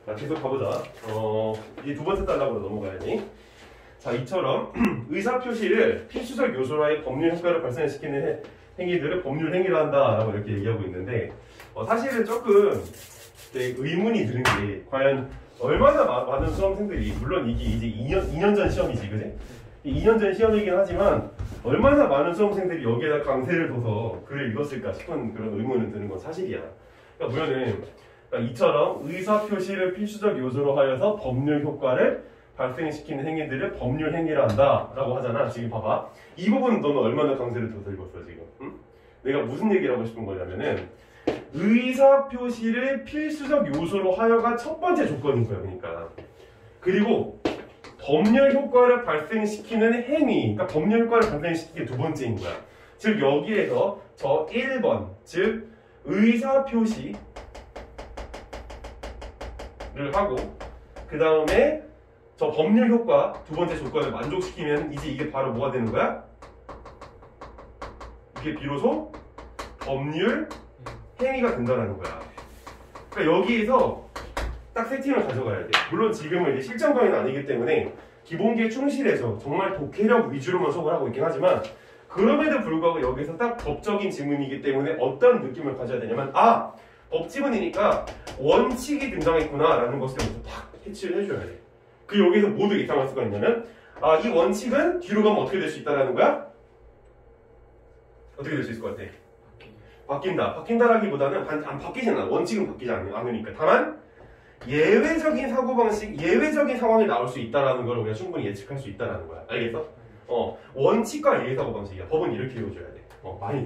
자, 계속 가보자. 이제 두 번째 단락으로 넘어가야지. 자, 이처럼 의사표시를 필수적 요소로의 법률 효과를 발생시키는 행위들을 법률 행위라 한다라고 이렇게 얘기하고 있는데, 사실은 조금 의문이 드는 게 과연 얼마나 많은 수험생들이, 물론 이게 이제 2년 전 시험이지, 그지? 2년 전 시험이긴 하지만 얼마나 많은 수험생들이 여기에다 강세를 둬서 글을 읽었을까 싶은 그런 의문은 드는 건 사실이야. 그러니까 보면은 이처럼 의사표시를 필수적 요소로 하여서 법률 효과를 발생시키는 행위들을 법률 행위라 한다 라고 하잖아. 지금 봐봐, 이 부분은 너는 얼마나 강세를 둬서 읽었어 지금? 응? 내가 무슨 얘기를 하고 싶은 거냐면은 의사표시를 필수적 요소로 하여가 첫 번째 조건인 거야. 그러니까 그리고 법률 효과를 발생시키는 행위, 그러니까 법률 효과를 발생시키는 두 번째인 거야. 즉 여기에서 저 1번, 즉 의사표시를 하고 그 다음에 저 법률 효과 두 번째 조건을 만족시키면 이제 이게 바로 뭐가 되는 거야? 이게 비로소 법률 행위가 된다는 거야. 그러니까 여기에서 딱 세팅을 가져가야 돼. 물론 지금은 이제 실전 강의는 아니기 때문에 기본기에 충실해서 정말 독해력 위주로만 수업을 하고 있긴 하지만, 그럼에도 불구하고 여기서 딱 법적인 지문이기 때문에 어떤 느낌을 가져야 되냐면, 아! 법 지문이니까 원칙이 등장했구나 라는 것을 먼저 딱 캐치를 해줘야 돼. 그 여기서 모두 예상할 수가 있냐면, 아, 이 원칙은 뒤로 가면 어떻게 될 수 있다라는 거야? 어떻게 될 수 있을 것 같아? 바뀐다. 바뀐다라기보다는 안 바뀌진 않아. 원칙은 바뀌지 않으니까. 다만 예외적인 사고방식, 예외적인 상황이 나올 수 있다라는 걸 우리가 충분히 예측할 수 있다라는 거야. 알겠어? 원칙과 예외 사고방식이야. 법은 이렇게 이루어져야 돼. 많이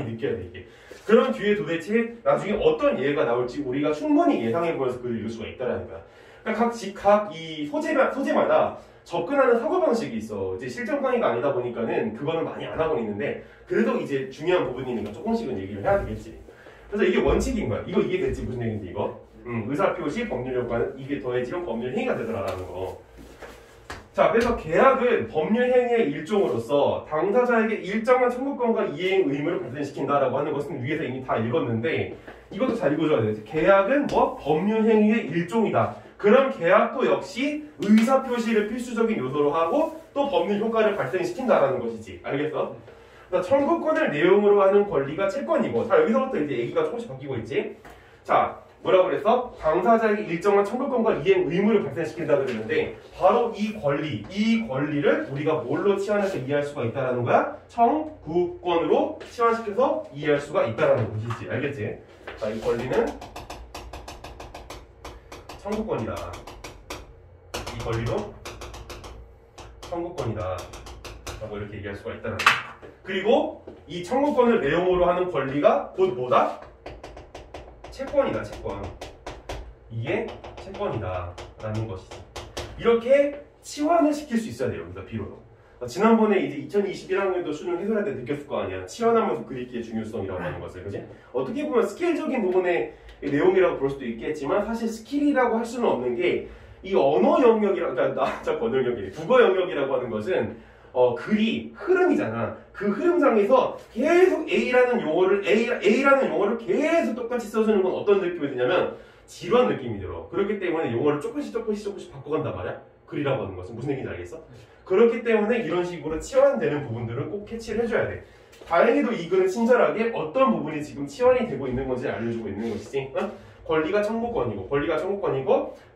느껴야 돼, 이게. 그런 뒤에 도대체 나중에 어떤 예외가 나올지 우리가 충분히 예상해보면서 글을 읽을 수가 있다라는 거야. 그러니까 각 이 소재마다 접근하는 사고방식이 있어. 이제 실전 강의가 아니다 보니까는 그거는 많이 안 하고 있는데, 그래도 이제 중요한 부분이니까 조금씩은 얘기를 해야 되겠지. 그래서 이게 원칙인 거야. 이거 이해됐지? 무슨 얘기인지 이거? 의사표시, 법률 효과는 이게 더해지면 법률 행위가 되더라라는 거. 자, 그래서 계약은 법률 행위의 일종으로서 당사자에게 일정한 청구권과 이행 의무를 발생시킨다라고 하는 것은 위에서 이미 다 읽었는데, 이것도 잘 읽어줘야 돼. 계약은 뭐? 법률 행위의 일종이다. 그런 계약도 역시 의사표시를 필수적인 요소로 하고 또 법률 효과를 발생시킨다라는 것이지. 알겠어? 그러니까 청구권을 내용으로 하는 권리가 채권이고, 자, 여기서부터 이제 얘기가 조금씩 바뀌고 있지. 자, 뭐라고 그랬어? 당사자에게 일정한 청구권과 이행 의무를 발생시킨다 그랬는데, 바로 이 권리를 우리가 뭘로 치환해서 이해할 수가 있다라는 거야? 청구권으로 치환시켜서 이해할 수가 있다라는 것이지. 알겠지? 자, 이 권리는 청구권이다. 이 권리도 청구권이다 라고 이렇게 얘기할 수가 있다는 거야. 그리고 이 청구권을 내용으로 하는 권리가 곧 뭐다? 채권이다. 채권. 이게 채권이다 라는 것이지. 이렇게 치환을 시킬 수 있어야 돼요. 여기서 비로소. 지난번에 이제 2021학년도 수능 해설할 때 느꼈을 거 아니야. 치환하면서 글읽기의 중요성이라고 하는 것을. 그지? 어떻게 보면 스킬적인 부분의 내용이라고 볼 수도 있겠지만, 사실 스킬이라고 할 수는 없는 게, 이 언어 영역이라고, 그러니까 자꾸 언어 영역이래. 국어 영역이라고 하는 것은 글이 흐름이잖아. 그 흐름상에서 계속 A라는 용어를 계속 똑같이 써주는 건 어떤 느낌이 드냐면 지루한 느낌이 들어. 그렇기 때문에 용어를 조금씩 바꿔간단 말이야. 글이라고 하는 것은. 무슨 얘기인지 알겠어? 그렇기 때문에 이런 식으로 치환되는 부분들은 꼭 캐치를 해줘야 돼. 다행히도 이 글은 친절하게 어떤 부분이 지금 치환이 되고 있는 건지 알려주고 있는 것이지. 권리가 청구권이고,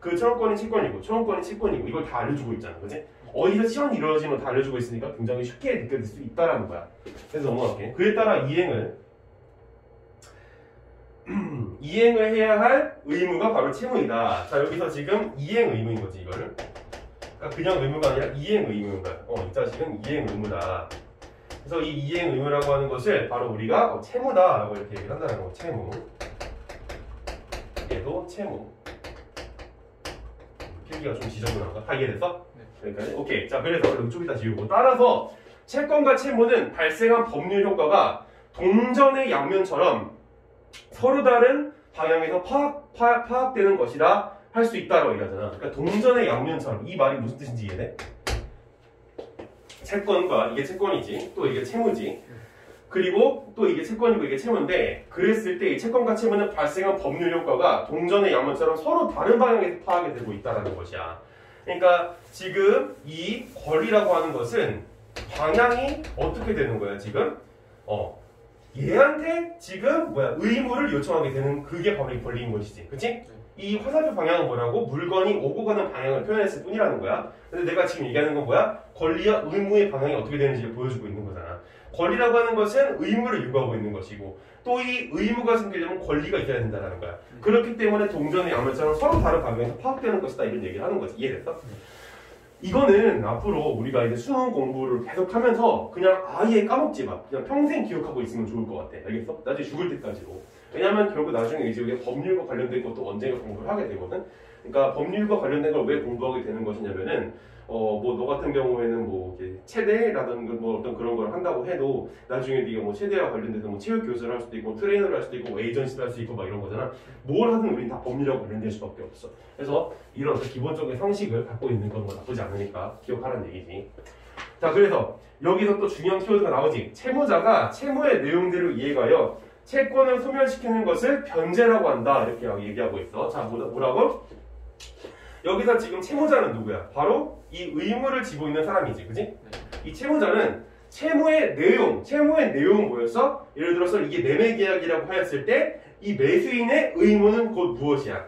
그 청구권이 채권이고, 청구권이 채권이고, 이걸 다 알려주고 있잖아. 그지? 어디서 치환이 이루어지는 걸 다 알려주고 있으니까 굉장히 쉽게 느껴질 수 있다라는 거야. 그래서 넘어갈게. 그에 따라 이행을 해야 할 의무가 바로 채무이다. 자, 여기서 지금 이행 의무인 거지, 이거를. 그러니까 그냥 의무가 아니라 이행 의무인 거야. 이 자식은 이행 의무다. 그래서 이 이행 의무라고 하는 것을 바로 우리가 채무다라고 이렇게 얘기를 한다는 거. 채무. 얘도 채무. 필기가 좀 지저분한가? 다 이해됐어? 네. 여기까지? 오케이. 자, 그래서 좀 이따 지우고. 따라서 채권과 채무는 발생한 법률 효과가 동전의 양면처럼 서로 다른 방향에서 파악되는 것이다 할 수 있다라고 얘기하잖아. 그러니까 동전의 양면처럼. 이 말이 무슨 뜻인지 이해돼? 채권과, 이게 채권이지, 또 이게 채무지. 그리고 또 이게 채권이고 이게 채무인데 그랬을 때 이 채권과 채무는 발생한 법률 효과가 동전의 양면처럼 서로 다른 방향에서 파악이 되고 있다는 것이야. 그러니까 지금 이 권리라고 하는 것은 방향이 어떻게 되는 거야 지금? 얘한테 지금 의무를 요청하게 되는 그게 바로 이 권리인 것이지, 그치? 이 화살표 방향은 뭐라고? 물건이 오고 가는 방향을 표현했을 뿐이라는 거야. 근데 내가 지금 얘기하는 건 뭐야? 권리와 의무의 방향이 어떻게 되는지를 보여주고 있는 거잖아. 권리라고 하는 것은 의무를 요구하고 있는 것이고 또 이 의무가 생기려면 권리가 있어야 된다는 거야. 그렇기 때문에 동전의 양면처럼 서로 다른 방향에서 파악되는 것이다 이런 얘기를 하는 거지. 이해됐어? 이거는 앞으로 우리가 이제 수능 공부를 계속하면서 그냥 아예 까먹지 마. 그냥 평생 기억하고 있으면 좋을 것 같아. 알겠어? 나중에 죽을 때까지도. 왜냐면 결국 나중에 이제 우리가 법률과 관련된 것도 언젠가 공부를 하게 되거든. 그러니까 법률과 관련된 걸 왜 공부하게 되는 것이냐면은 뭐 너 같은 경우에는 뭐 이렇게 체대라든가 뭐 어떤 그런 걸 한다고 해도 나중에 네가 뭐 체대와 관련돼서 뭐 체육 교수를 할 수도 있고 트레이너를 할 수도 있고 뭐 에이전시를 할 수 있고 막 이런 거잖아. 뭘 하든 우린 다 법률하고 관련될 수밖에 없어. 그래서 이런 기본적인 상식을 갖고 있는 건 뭐 나쁘지 않으니까 기억하라는 얘기지. 자, 그래서 여기서 또 중요한 키워드가 나오지. 채무자가 채무의 내용대로 이해가요 채권을 소멸시키는 것을 변제라고 한다 이렇게 얘기하고 있어. 자, 뭐라고? 여기서 지금 채무자는 누구야? 바로 이 의무를 지고 있는 사람이지, 그지? 이 채무자는 채무의 내용은 뭐였어? 예를 들어서 이게 매매 계약이라고 하였을 때 이 매수인의 의무는 곧 무엇이야?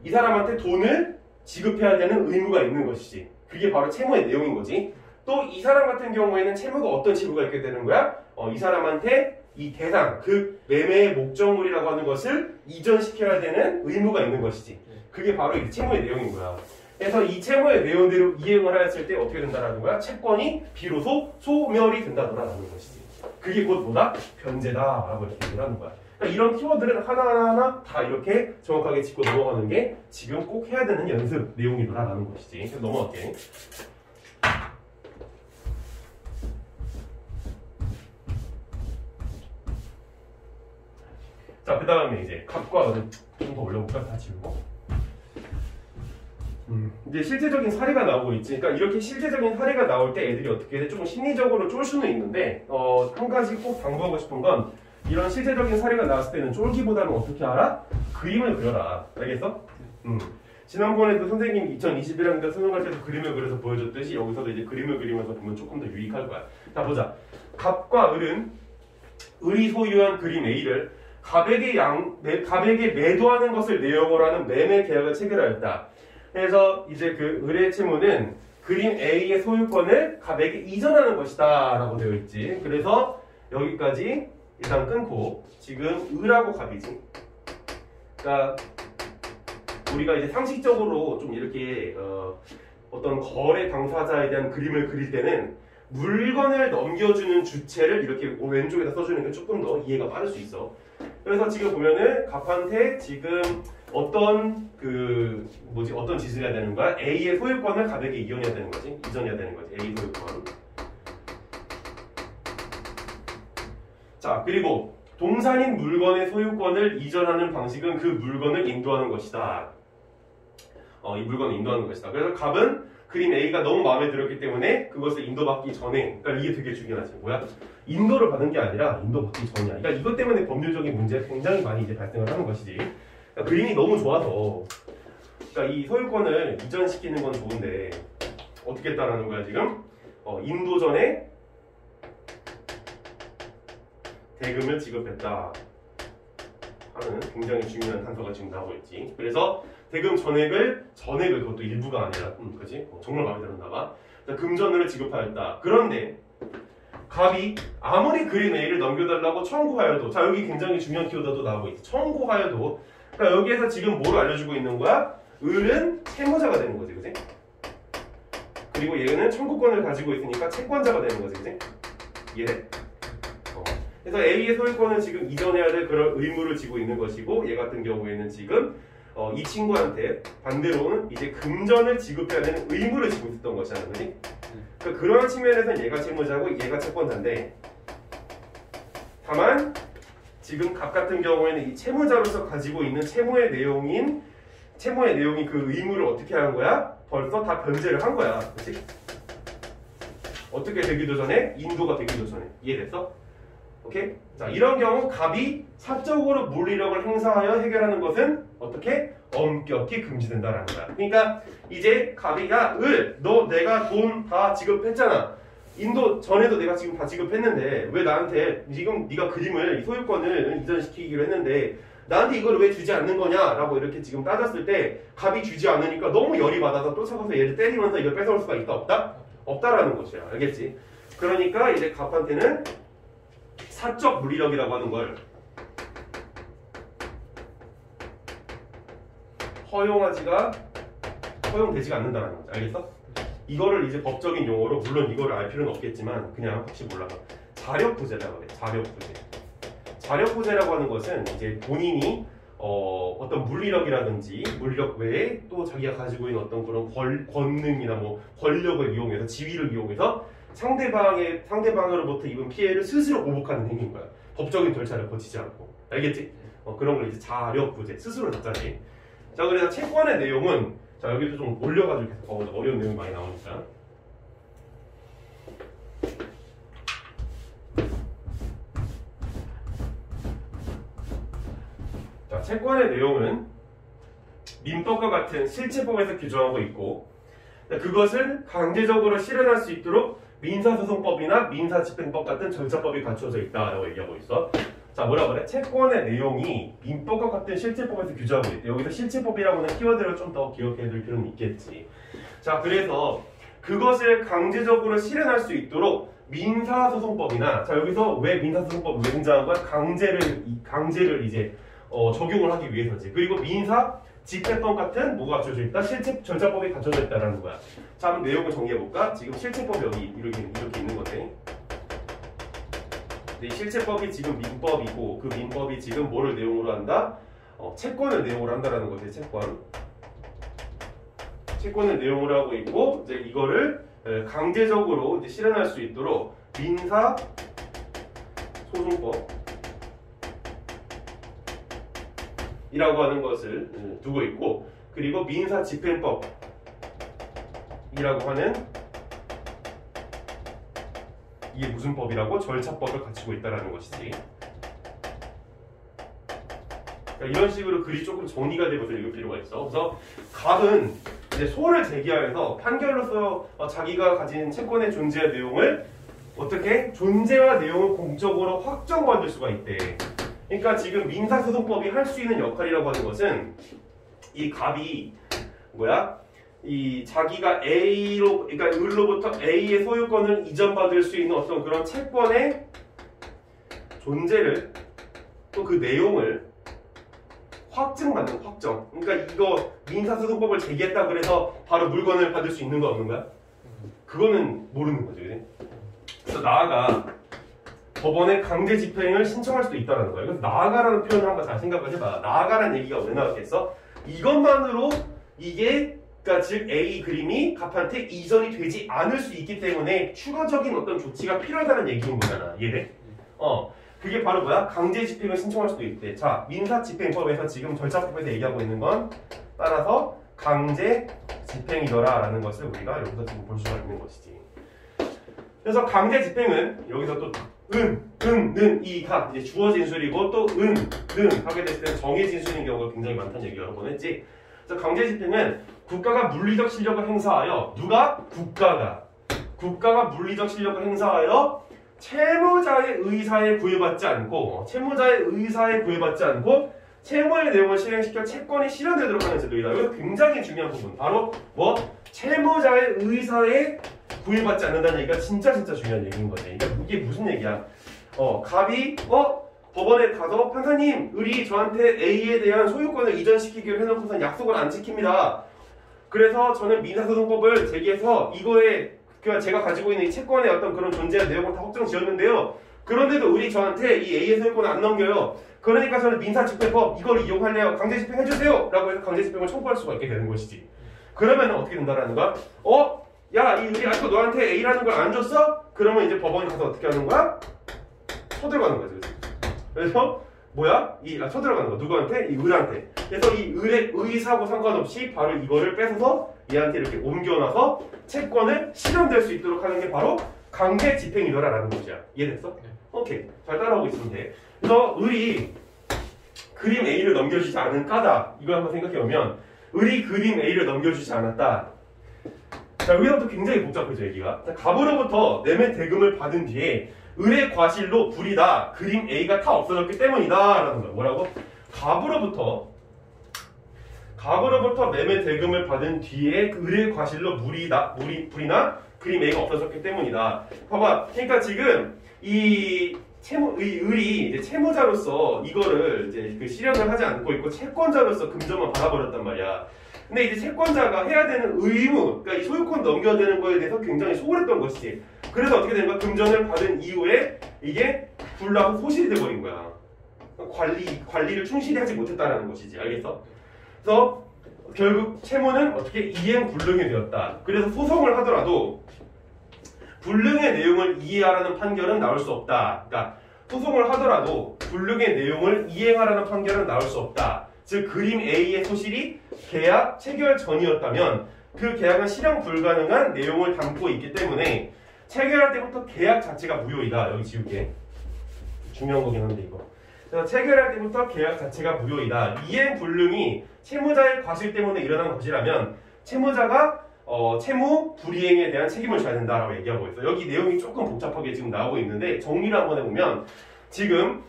이 사람한테 돈을 지급해야 되는 의무가 있는 것이지. 그게 바로 채무의 내용인 거지. 또 이 사람 같은 경우에는 채무가 어떤 채무가 있게 되는 거야? 이 사람한테 이 대상, 그 매매의 목적물이라고 하는 것을 이전시켜야 되는 의무가 있는 것이지. 그게 바로 이 채무의 내용인 거야. 그래서 이 채무의 내용대로 이행을 하였을 때 어떻게 된다라는 거야? 채권이 비로소 소멸이 된다라는 것이지. 그게 곧 뭐다? 변제다라고 이렇게 얘기를 하는 거야. 그러니까 이런 키워드를 하나하나 다 이렇게 정확하게 짚고 넘어가는 게 지금 꼭 해야 되는 연습 내용이다라는 것이지. 그래서 넘어갈게. 자, 그 다음에 이제 갑과 을을 좀 더 올려볼까? 다 지우고. 이제 실제적인 사례가 나오고 있지. 그러니까 이렇게 실제적인 사례가 나올 때 애들이 어떻게 해? 조금 심리적으로 쫄 수는 있는데, 한 가지 꼭 당부하고 싶은 건 이런 실제적인 사례가 나왔을 때는 쫄기보다는 어떻게 알아? 그림을 그려라. 알겠어? 지난번에도 선생님이 2021학년 수능할 때도 그림을 그려서 보여줬듯이 여기서도 이제 그림을 그리면서 보면 조금 더 유익할 거야. 자, 보자. 갑과 을은 을이 소유한 그림 A를 갑에게 매도하는 것을 내용으로 하는 매매 계약을 체결하였다. 그래서 이제 그 을의 채무는 그림 A의 소유권을 갑에게 이전하는 것이다 라고 되어 있지. 그래서 여기까지 일단 끊고 지금 을하고 갑이지. 그러니까 우리가 이제 상식적으로 좀 이렇게 어떤 거래 당사자에 대한 그림을 그릴 때는 물건을 넘겨주는 주체를 이렇게 왼쪽에다 써주는 게 조금 더 이해가 빠를 수 있어. 그래서 지금 보면은 갑한테 지금 어떤 어떤 짓을 해야 되는 거야? A의 소유권을 갑에게 이전해야 되는 거지. A 소유권. 자, 그리고 동산인 물건의 소유권을 이전하는 방식은 그 물건을 인도하는 것이다. 이 물건을 인도하는 것이다. 그래서 갑은 그림 A가 너무 마음에 들었기 때문에 그것을 인도받기 전에, 그러니까 이게 되게 중요하지. 뭐야? 인도를 받은 게 아니라 인도받기 전이야. 그러니까 이것 때문에 법률적인 문제가 굉장히 많이 이제 발생을 하는 것이지. 그러니까 그림이 너무 좋아서, 그러니까 이 소유권을 이전시키는 건 좋은데 어떻게 했다라는 거야 지금? 인도 전에 대금을 지급했다 하는 굉장히 중요한 단서가 지금 나오고 있지. 그래서 대금 전액을 그것도 일부가 아니라 그치? 정말 마음에 들었나 봐. 금전을 지급하였다. 그런데 갑이 아무리 그림 A를 넘겨달라고 청구하여도, 자 여기 굉장히 중요한 키워드도 나오고 있지. 청구하여도, 그러니까 여기에서 지금 뭘 알려주고 있는 거야? 을은 채무자가 되는 거지, 그치? 그리고 얘는 청구권을 가지고 있으니까 채권자가 되는 거지, 그치? 이해돼? 그래서 A의 소유권은 지금 이전해야 될 그런 의무를 지고 있는 것이고, 얘 같은 경우에는 지금 이 친구한테 반대로는 이제 금전을 지급해야 되는 의무를 지고 있었던 것이라는 거지. 그러니까 그러한 측면에서는 얘가 채무자고 얘가 채권자인데, 다만 지금 갑 같은 경우에는 이 채무자로서 가지고 있는 채무의 내용이 그 의무를 어떻게 한 거야? 벌써 다 변제를 한 거야. 그렇지? 어떻게 되기도 전에? 인도가 되기도 전에. 이해됐어? 오케이? 자, 이런 경우 갑이 사적으로 물리력을 행사하여 해결하는 것은 어떻게? 엄격히 금지된다라는 거야. 그러니까 이제 갑이 너 내가 돈 다 지급했잖아. 인도 전에도 내가 지금 다 지급했는데 왜 나한테 지금 네가 그림을 소유권을 이전시키기로 했는데 나한테 이걸 왜 주지 않는 거냐 라고 이렇게 지금 따졌을 때 갑이 주지 않으니까 너무 열이 받아서 쫓아가서 얘를 때리면서 이걸 뺏어올 수가 있다 없다? 없다라는 것이야. 알겠지? 그러니까 이제 갑한테는 사적 물리력이라고 하는 걸 허용되지가 않는다는 거지. 알겠어? 이거를 이제 법적인 용어로 물론 이거를 알 필요는 없겠지만 그냥 혹시 몰라서 자력부재라고 그래. 자력부재. 자력부재라고 하는 것은 이제 본인이 어떤 물리력이라든지 물리력 외에 또 자기가 가지고 있는 어떤 그런 권능이나 뭐 권력을 이용해서 지위를 이용해서 상대방으로부터 입은 피해를 스스로 보복하는 행위인 거야. 법적인 절차를 거치지 않고. 알겠지? 그런 걸 이제 자력부재. 스스로 잡자니. 자, 그래서 채권의 내용은 자, 여기도 좀 올려가지고 계속 가보자. 어려운 내용이 많이 나오니까. 자, 채권의 내용은 민법과 같은 실체법에서 규정하고 있고 그것을 강제적으로 실현할 수 있도록 민사소송법이나 민사집행법 같은 절차법이 갖춰져 있다라고 얘기하고 있어. 자, 뭐라 그래? 채권의 내용이 민법과 같은 실체법에서 규정하고 있대. 여기서 실체법이라고 하는 키워드를 좀 더 기억해 둘 필요는 있겠지. 자, 그래서 그것을 강제적으로 실현할 수 있도록 민사소송법이나 자, 여기서 왜 민사소송법이 왜 등장한 거야? 강제를 이제 적용을 하기 위해서지. 그리고 민사 집행법 같은 뭐가 갖춰져 있다? 실체 절차법이 갖춰져 있다라는 거야. 자, 한번 내용을 정리해 볼까? 지금 실체법이 여기 이렇게 있는 건데. 이 실체법이 지금 민법이고 그 민법이 지금 뭐를 내용으로 한다? 채권을 내용으로 한다라는 거지. 채권을 내용으로 하고 있고 이제 이거를 강제적으로 이제 실현할 수 있도록 민사 소송법 이라고 하는 것을 두고 있고 그리고 민사집행법이라고 하는 이게 무슨 법이라고? 절차법을 갖추고 있다는 것이지. 그러니까 이런 식으로 글이 조금 정리가 되면서 읽을 필요가 있어. 그래서 갑은 이제 소를 제기하여서 판결로서 자기가 가진 채권의 존재와 내용을 어떻게 존재와 내용을 공적으로 확정받을 수가 있대. 그러니까 지금 민사소송법이 할 수 있는 역할이라고 하는 것은 이 갑이 이 자기가 그러니까 을로부터 A의 소유권을 이전받을 수 있는 어떤 그런 채권의 존재를 또 그 내용을 확정. 그러니까 이거 민사소송법을 제기했다 그래서 바로 물건을 받을 수 있는 거 없는 거야? 그거는 모르는 거죠. 그래? 그래서 나아가 법원에 강제 집행을 신청할 수도 있다는 거예요. 그래서 나아가라는 표현을 한번 잘 생각을 해봐. 나아가라는 얘기가 왜 나왔겠어? 이것만으로 이게 그러니까 즉 A 그림이 갑한테 이전이 되지 않을 수 있기 때문에 추가적인 어떤 조치가 필요하다는 얘기인 거잖아. 이해돼? 그게 바로 뭐야? 강제 집행을 신청할 수도 있대. 자, 민사집행법에서 지금 절차법에서 얘기하고 있는 건 따라서 강제 집행이더라 라는 것을 우리가 여기서 지금 볼 수가 있는 것이지. 그래서 강제 집행은 여기서 또 이 이제 주어 진술이고 또 하게 됐을 때 정의 진술인 경우가 굉장히 많다는 얘기 여러 번 했지. 그래서 강제 집행은 국가가 물리적 실력을 행사하여 국가가 물리적 실력을 행사하여 채무자의 의사에 구애받지 않고 채무의 내용을 실행시켜 채권이 실현되도록 하는 제도이다. 이거 굉장히 중요한 부분. 바로 채무자의 의사에 구애받지 않는다는 얘기가 진짜 중요한 얘기인 거지. 그러니까 이게 무슨 얘기야? 갑이 법원에 가서 판사님, 을이 저한테 A에 대한 소유권을 이전시키기로 해놓고선 약속을 안 지킵니다. 그래서 저는 민사소송법을 제기해서 이거에 제가 가지고 있는 이 채권의 어떤 그런 존재와 내용을 다 확정 지었는데요. 그런데도 을이 저한테 이 A의 소유권을 안 넘겨요. 그러니까 저는 민사집행법 이걸 이용할래요. 강제집행해주세요. 라고 해서 강제집행을 청구할 수가 있게 되는 것이지. 그러면 어떻게 된다라는 거야? 야, 이 을이 아직도 너한테 A라는 걸 안 줬어? 그러면 이제 법원에 가서 어떻게 하는 거야? 쳐들어가는 거지. 그래서 쳐들어가는 거. 누구한테? 이 을한테. 그래서 이 을의 의사하고 상관없이 바로 이거를 뺏어서 얘한테 이렇게 옮겨놔서 채권을 실현될 수 있도록 하는 게 바로 강제 집행이더라라는 것이야. 이해됐어? 오케이. 잘 따라오고 있으면 돼. 그래서 을이 그림 A를 넘겨주지 않은 까닭. 이걸 한번 생각해보면 을이 그림 A를 넘겨주지 않았다. 자, 여기서부터 굉장히 복잡해져, 얘기가. 자, 갑으로부터 매매 대금을 받은 뒤에 을의 과실로 불이다. 그림 A가 다 없어졌기 때문이다. 라는 거야. 뭐라고? 갑으로부터 매매 대금을 받은 뒤에 그 을의 과실로 불이나 그림 A가 없어졌기 때문이다. 봐봐. 그러니까 지금 이 을이 이제 채무자로서 이거를 이제 그 실현을 하지 않고 있고 채권자로서 금전만 받아버렸단 말이야. 근데 이제 채권자가 해야 되는 의무, 그러니까 이 소유권 넘겨야 되는 거에 대해서 굉장히 소홀했던 것이지. 그래서 어떻게 된 거야? 금전을 받은 이후에 이게 불나고 소실이 돼버린 거야. 관리를 충실히 하지 못했다라는 것이지. 알겠어? 그래서 결국 채무는 어떻게 이행불능이 되었다. 그래서 소송을 하더라도 불능의 내용을 이해하라는 판결은 나올 수 없다. 그러니까 소송을 하더라도 불능의 내용을 이행하라는 판결은 나올 수 없다. 즉 그림 A의 소실이 계약 체결 전이었다면 그 계약은 실현 불가능한 내용을 담고 있기 때문에 체결할 때부터 계약 자체가 무효이다. 여기 지울게. 중요한 거긴 한데 이거. 그래서 체결할 때부터 계약 자체가 무효이다. 이행 불능이 채무자의 과실 때문에 일어난 것이라면 채무자가 채무 불이행에 대한 책임을 져야 된다라고 얘기하고 있어요. 여기 내용이 조금 복잡하게 지금 나오고 있는데 정리를 한번 해보면 지금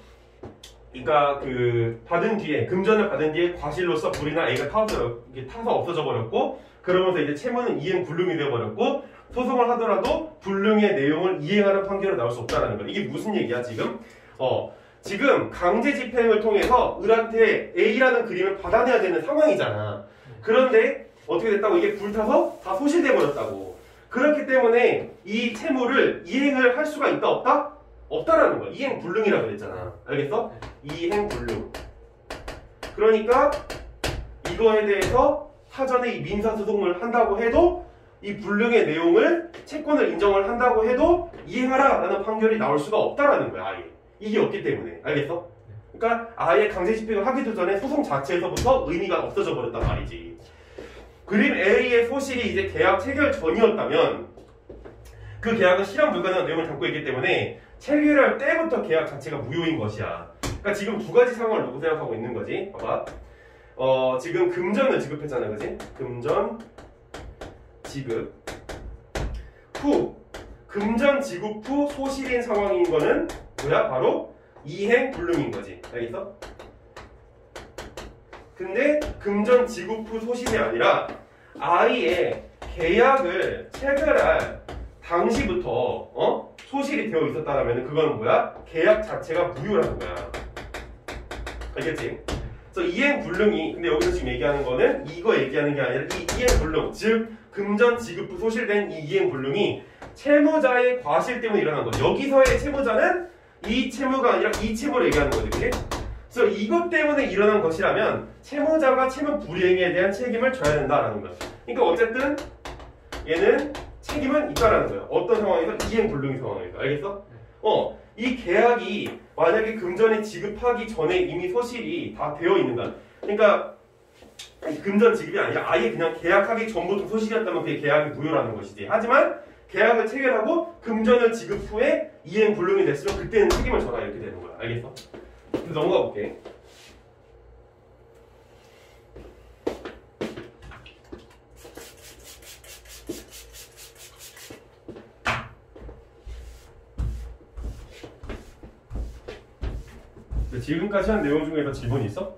그러니까 그 받은 뒤에 금전을 받은 뒤에 과실로서 불이나 A가 타서 없어져 버렸고 그러면서 이제 채무는 이행 불능이 되어 버렸고 소송을 하더라도 불능의 내용을 이행하는 판결은 나올 수 없다라는 거야. 이게 무슨 얘기야 지금? 지금 강제 집행을 통해서 을한테 A라는 그림을 받아내야 되는 상황이잖아. 그런데 어떻게 됐다고? 이게 불타서 다 소실돼 버렸다고. 그렇기 때문에 이 채무를 이행을 할 수가 있다 없다? 없다라는 거야. 이행 불능이라고 그랬잖아. 알겠어? 이행 불능. 그러니까 이거에 대해서 사전에 이 민사소송을 한다고 해도 이 불능의 내용을 채권을 인정을 한다고 해도 이행하라 라는 판결이 나올 수가 없다라는 거야. 아예. 이게 없기 때문에. 알겠어? 그러니까 아예 강제 집행을 하기도 전에 소송 자체에서부터 의미가 없어져 버렸단 말이지. 그림 A의 소실이 이제 계약 체결 전이었다면 그 계약은 실현 불가능한 내용을 담고 있기 때문에 체결할 때부터 계약 자체가 무효인 것이야. 그러니까 지금 두 가지 상황을 놓고 생각하고 있는 거지. 봐봐. 지금 금전을 지급했잖아, 그지? 금전 지급 후 금전 지급 후 소실인 상황인 거는 뭐야? 바로 이행 불능인 거지. 알겠어? 근데 금전 지급 후 소실이 아니라 아예 계약을 체결할 당시부터 소실이 되어 있었다면 그건 뭐야? 계약 자체가 무효라는 거야. 알겠지? 그래서 이행 불능이 근데 여기서 지금 얘기하는 거는 이거 얘기하는 게 아니라 이 이행 불능 즉 금전 지급 후 소실된 이 이행 불능이 채무자의 과실 때문에 일어난 거죠. 여기서의 채무자는 이 채무가 아니라 이 채무를 얘기하는 거지. 그치? 그래서 이것 때문에 일어난 것이라면 채무자가 채무 불이행에 대한 책임을 져야 된다라는 거야. 그러니까 어쨌든 얘는 책임은 있다라는 거야. 어떤 상황에서? 이행 불능의 상황에서. 알겠어? 이 계약이 만약에 금전을 지급하기 전에 이미 소실이 다 되어 있는가. 그러니까 금전 지급이 아니라 아예 그냥 계약하기 전부터 소실이었다면 그게 계약이 무효라는 것이지. 하지만 계약을 체결하고 금전을 지급 후에 이행 불능이 됐으면 그때는 책임을 져라 이렇게 되는 거야. 알겠어? 넘어가 볼게. 지금까지 한 내용 중에서 질문이 있어?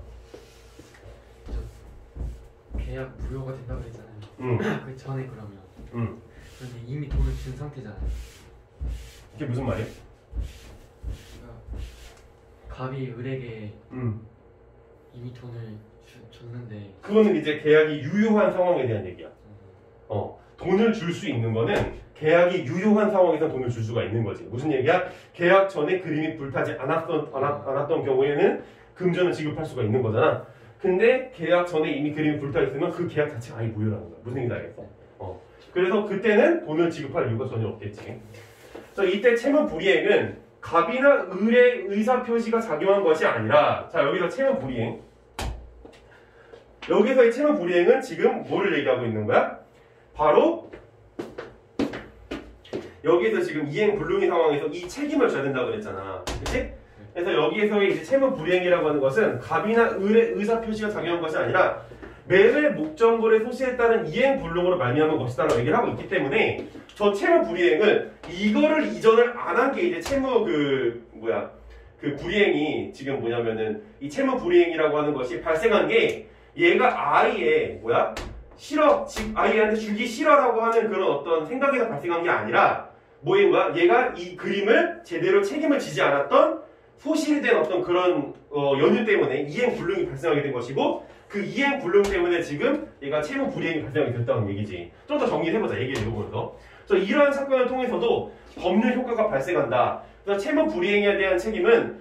계약 무효가 된다고 그랬잖아요. 그 전에 그러면. 그런데 이미 돈을 준 상태잖아요. 이게 무슨 말이야? 그러니까 갑이 을에게 이미 돈을 줬는데 그거는 이제 계약이 유효한 상황에 대한 얘기야. 돈을 줄 수 있는 거는 계약이 유효한 상황에서 돈을 줄 수가 있는 거지. 무슨 얘기야? 계약 전에 그림이 불타지 않았던 경우에는 금전을 지급할 수가 있는 거잖아. 근데 계약 전에 이미 그림이 불타 있으면 그 계약 자체가 아예 무효라는 거야. 무슨 얘기인지 알겠어? 그래서 그때는 돈을 지급할 이유가 전혀 없겠지. 그래서 이때 채무 불이행은 갑이나 을의 의사표시가 작용한 것이 아니라 자 여기서 채무 불이행 여기서의 채무 불이행은 지금 뭐를 얘기하고 있는 거야? 바로 여기에서 지금 이행 불능의 상황에서 이 책임을 져야 된다고 그랬잖아. 그치? 그래서 여기에서의 이제 채무 불이행이라고 하는 것은 갑이나 을의 의사 표시가 작용한 것이 아니라 매매 목적물의 소시에 따른 이행 불능으로 말미암은 것이다라고 얘기를 하고 있기 때문에 저 채무 불이행을 이거를 이전을 안 한 게 이제 채무 그 불이행이 지금 뭐냐면은 이 채무 불이행이라고 하는 것이 발생한 게 얘가 아이의 싫어, 아이한테 주기 싫어라고 하는 그런 어떤 생각에서 발생한 게 아니라 뭐인가 얘가 이 그림을 제대로 책임을 지지 않았던 소실이 된 어떤 그런 연유 때문에 이행 불능이 발생하게 된 것이고 그 이행 불능 때문에 지금 얘가 채무 불이행이 발생하게 됐다는 얘기지. 좀 더 정리해보자 얘기를 요거에서. 그래서 이러한 사건을 통해서도 법률 효과가 발생한다. 그래서 채무 불이행에 대한 책임은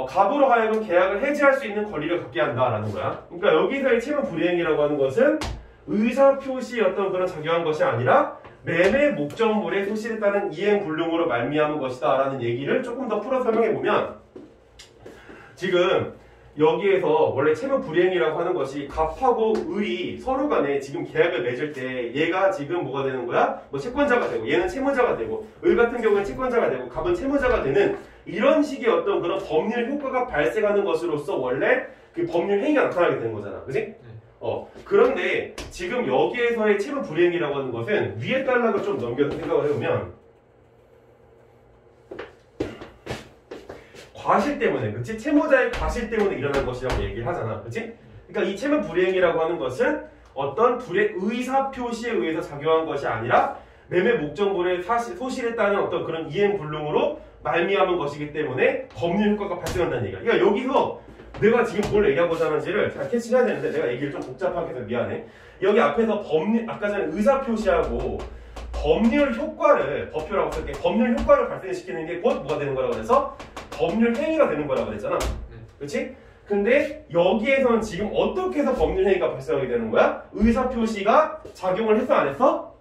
갑으로 하여금 계약을 해지할 수 있는 권리를 갖게 한다라는 거야. 그러니까 여기서의 채무 불이행이라고 하는 것은 의사 표시의 어떤 그런 작용한 것이 아니라 매매 목적물의 소실에 따른 이행 불능으로 말미암은 것이다 라는 얘기를 조금 더 풀어 설명해 보면 지금 여기에서 원래 채무 불이행이라고 하는 것이 갑하고 을이 서로 간에 지금 계약을 맺을 때 얘가 지금 뭐가 되는 거야? 뭐 채권자가 되고 얘는 채무자가 되고 을 같은 경우는 채권자가 되고 갑은 채무자가 되는 이런 식의 어떤 그런 법률 효과가 발생하는 것으로서 원래 그 법률 행위가 나타나게 되는 거잖아. 그치? 그런데 지금 여기에서의 채무 불이행이라고 하는 것은 위에 단락을 좀 넘겨서 생각을 해보면 과실 때문에, 그치? 채무자의 과실 때문에 일어난 것이라고 얘기를 하잖아. 그치? 그러니까 이 채무 불이행이라고 하는 것은 어떤 둘의 의사 표시에 의해서 작용한 것이 아니라 매매 목적물의 소실에 따른 어떤 그런 이행 불능으로 말미암은 것이기 때문에 법률 효과가 발생한다는 얘기야. 그러니까 여기서 내가 지금 뭘 얘기하고자 하는지를 잘 캐치해야 되는데 내가 얘기를 좀 복잡하게 해서 미안해. 여기 앞에서 아까 전에 의사 표시하고 법률 효과를, 법표라고 쓸 때 법률 효과를 발생시키는 게 곧 뭐가 되는 거라고 그래서 법률 행위가 되는 거라고 그랬잖아. 그렇지? 근데 여기에서는 지금 어떻게 해서 법률 행위가 발생하게 되는 거야? 의사 표시가 작용을 했어 안 했어?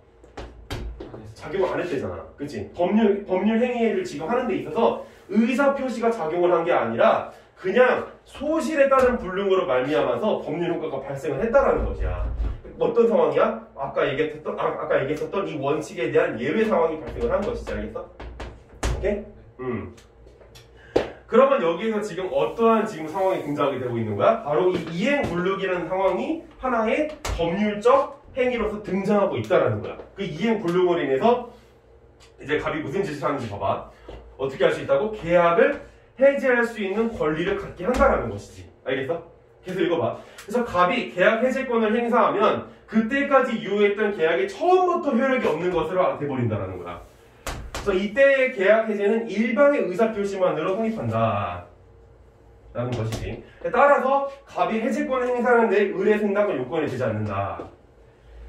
작용을 안 했대잖아. 그치? 법률 행위를 지금 하는 데 있어서 의사 표시가 작용을 한 게 아니라 그냥 소실에 따른 불능으로 말미암아서 법률 효과가 발생을 했다라는 것이야. 어떤 상황이야? 아까 얘기했었던 이 원칙에 대한 예외 상황이 발생을 한 것이지. 알겠어? 오케이? 그러면 여기에서 지금 어떠한 지금 상황이 등장하게 되고 있는 거야? 바로 이 이행 불능이라는 상황이 하나의 법률적 행위로서 등장하고 있다라는 거야. 그 이행 불능으로 인해서 이제 갑이 무슨 짓을 하는지 봐봐. 어떻게 할 수 있다고? 계약을 해지할 수 있는 권리를 갖게 한다라는 것이지. 알겠어? 계속 읽어봐. 그래서 갑이 계약 해지권을 행사하면 그때까지 유효했던 계약이 처음부터 효력이 없는 것으로 돼버린다라는 거야. 그래서 이때의 계약 해지는 일방의 의사 표시만으로 성립한다 라는 것이지. 따라서 갑이 해지권을 행사하는데 을의 생각은 요건이 되지 않는다.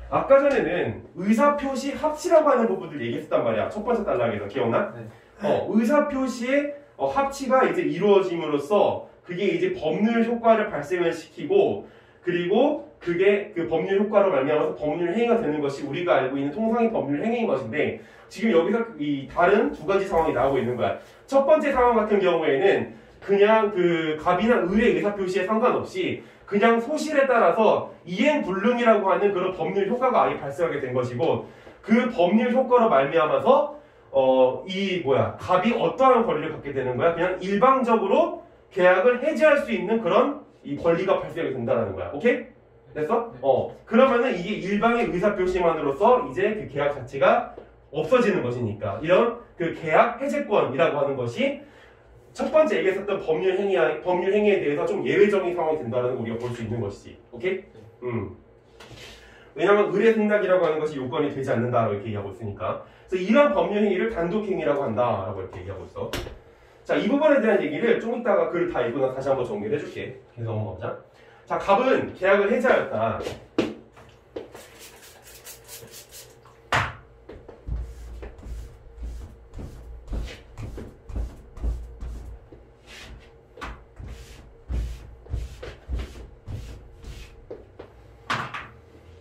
아까 전에는 의사 표시 합치라고 하는 부분들 얘기했었단 말이야. 첫 번째 단락에서 기억나? 네. 의사 표시의 합치가 이제 이루어짐으로써 그게 이제 법률 효과를 발생을 시키고 그리고 그게 그 법률 효과로 말미암아서 법률 행위가 되는 것이 우리가 알고 있는 통상의 법률 행위인 것인데 지금 여기서 이 다른 두 가지 상황이 나오고 있는 거야. 첫 번째 상황 같은 경우에는 그냥 그 갑이나 을의 의사 표시에 상관없이 그냥 소실에 따라서 이행 불능이라고 하는 그런 법률 효과가 아예 발생하게 된 것이고 그 법률 효과로 말미암아서 갑이 어떠한 권리를 갖게 되는 거야? 그냥 일방적으로 계약을 해지할 수 있는 그런 이 권리가 발생하게 된다는 거야. 오케이? 됐어? 그러면은 이게 일방의 의사표시만으로서 이제 그 계약 자체가 없어지는 것이니까 이런 그 계약 해제권이라고 하는 것이 첫 번째 얘기했었던 법률 행위에 대해서 좀 예외적인 상황이 된다는 걸 우리가 볼 수 있는 것이지. 오케이? 왜냐하면 의뢰 승낙이라고 하는 것이 요건이 되지 않는다라고 이렇게 얘기하고 있으니까. 그래서 이런 법률 행위를 단독행위라고 한다라고 이렇게 얘기하고 있어. 자, 이 부분에 대한 얘기를 좀 이따가 글을 다 읽고 나서 다시 한번 정리를 해줄게. 계속 넘어가자. 자, 갑은 계약을 해지하였다.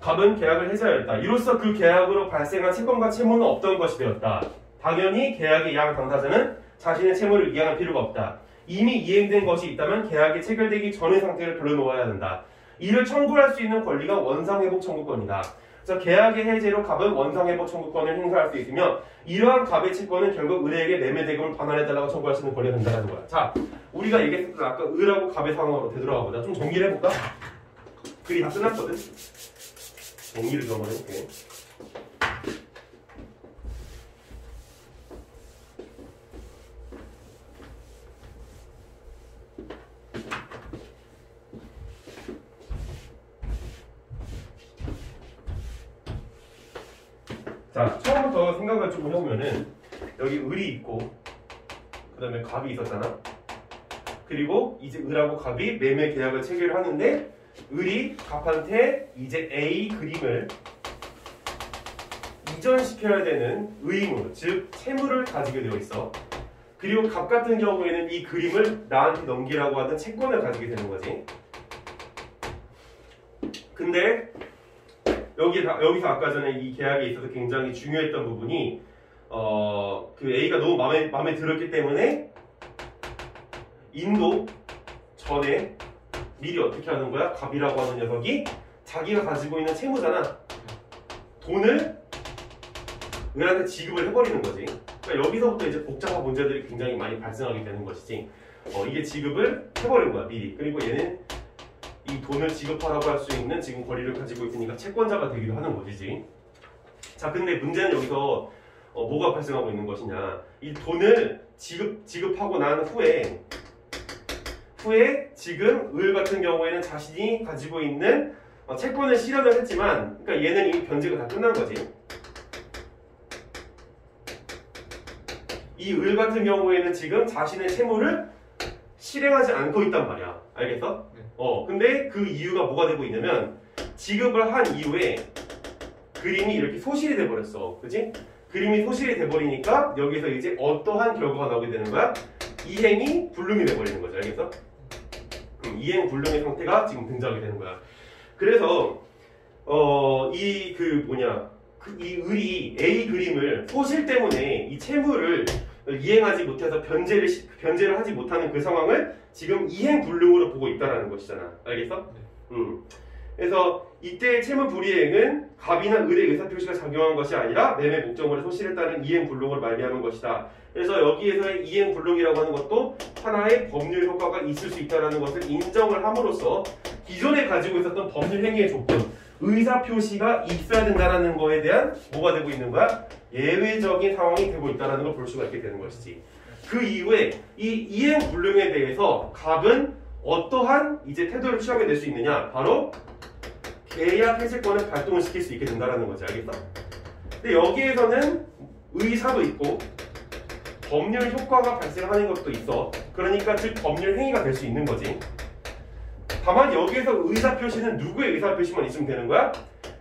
갑은 계약을 해지하였다. 이로써 그 계약으로 발생한 채권과 채무는 없던 것이 되었다. 당연히 계약의 양 당사자는 자신의 채무를 이양할 필요가 없다. 이미 이행된 것이 있다면 계약이 체결되기 전의 상태를 돌려놓아야 한다. 이를 청구할 수 있는 권리가 원상회복 청구권이다. 그래서 계약의 해제로 갑은 원상회복 청구권을 행사할 수 있으며 이러한 갑의 채권은 결국 을에게 매매 대금을 반환해달라고 청구할 수 있는 권리가 된다는 거야. 자, 우리가 얘기했었던 아까 을하고 갑의 상황으로 되돌아가 보자. 좀 정리를 해볼까? 글이 다 끝났거든. 정리를 좀 한번 해볼게. 자, 처음부터 생각을 좀 해보면은 여기 을이 있고 그 다음에 갑이 있었잖아. 그리고 이제 을하고 갑이 매매 계약을 체결을 하는데 을이 갑한테 이제 A 그림을 이전시켜야 되는 의무, 즉 채무를 가지게 되어 있어. 그리고 갑 같은 경우에는 이 그림을 나한테 넘기라고 하는 채권을 가지게 되는 거지. 근데 여기서 아까 전에 이 계약에 있어서 굉장히 중요했던 부분이 그 A가 너무 마음에 들었기 때문에 인도 전에 미리 어떻게 하는 거야? 갑이라고 하는 녀석이 자기가 가지고 있는 채무잖아. 돈을 을한테 지급을 해버리는 거지. 그러니까 여기서부터 이제 복잡한 문제들이 굉장히 많이 발생하게 되는 것이지. 이게 지급을 해버린 거야 미리. 그리고 얘는 이 돈을 지급하라고 할 수 있는 지금 권리를 가지고 있으니까 채권자가 되기도 하는 것이지. 자, 근데 문제는 여기서 뭐가 발생하고 있는 것이냐. 이 돈을 지급하고 난 후에 지금 을 같은 경우에는 자신이 가지고 있는 채권을 실현을 했지만, 그러니까 얘는 이미 변제가 다 끝난 거지. 이 을 같은 경우에는 지금 자신의 채무를 실행하지 않고 있단 말이야. 알겠어? 네. 근데 그 이유가 뭐가 되고 있냐면 지급을 한 이후에 그림이 이렇게 소실이 돼버렸어. 그치? 그림이 소실이 돼버리니까 여기서 이제 어떠한 결과가 나오게 되는 거야? 이행이 불능이 돼버리는 거지. 알겠어? 이행 불능의 상태가 지금 등장하게 되는 거야. 그래서 이 을이 A 그림을 소실 때문에 이 채무를 이행하지 못해서 변제를 하지 못하는 그 상황을 지금 이행 불능으로 보고 있다라는 것이잖아. 알겠어? 네. 그래서 이때의 채무 불이행은 갑이나 을의 의사표시가 작용한 것이 아니라 매매 목적물의 소실에 따른 이행 불능으로 말미암은 것이다. 그래서 여기에서의 이행 불능이라고 하는 것도 하나의 법률 효과가 있을 수 있다는 것을 인정을 함으로써 기존에 가지고 있었던 법률 행위의 조건, 의사표시가 있어야 된다는 거에 대한 뭐가 되고 있는 거야? 예외적인 상황이 되고 있다는 걸 볼 수가 있게 되는 것이지. 그 이후에 이 이행 불능에 대해서 갑은 어떠한 이제 태도를 취하게 될 수 있느냐? 바로 계약 해제권을 발동을 시킬 수 있게 된다는 거지. 알겠어? 근데 여기에서는 의사도 있고 법률 효과가 발생하는 것도 있어. 그러니까 즉 법률 행위가 될 수 있는 거지. 다만 여기에서 의사표시는 누구의 의사표시만 있으면 되는 거야?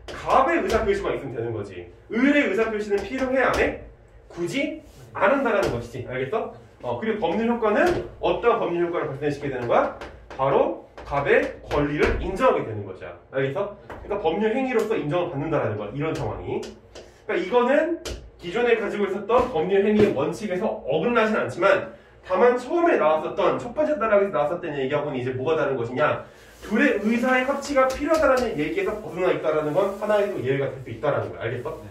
갑의 의사표시만 있으면 되는 거지. 을의 의사표시는 필요해 안 해? 굳이 안 한다는 것이지. 알겠어? 그리고 법률 효과는 어떠한 법률 효과를 발생시키게 되는 거야? 바로 갑의 권리를 인정하게 되는 것이야. 알겠어? 그러니까 법률 행위로서 인정을 받는다라는 거야. 이런 상황이. 그러니까 이거는 기존에 가지고 있었던 법률 행위의 원칙에서 어긋나진 않지만 다만 처음에 나왔었던 첫 번째 단락에서 나왔었던 얘기하고는 이제 뭐가 다른 것이냐? 둘의 의사의 합치가 필요하다는 얘기에서 벗어나 있다는 건 하나의 또 예외가 될 수 있다는 거야. 알겠어?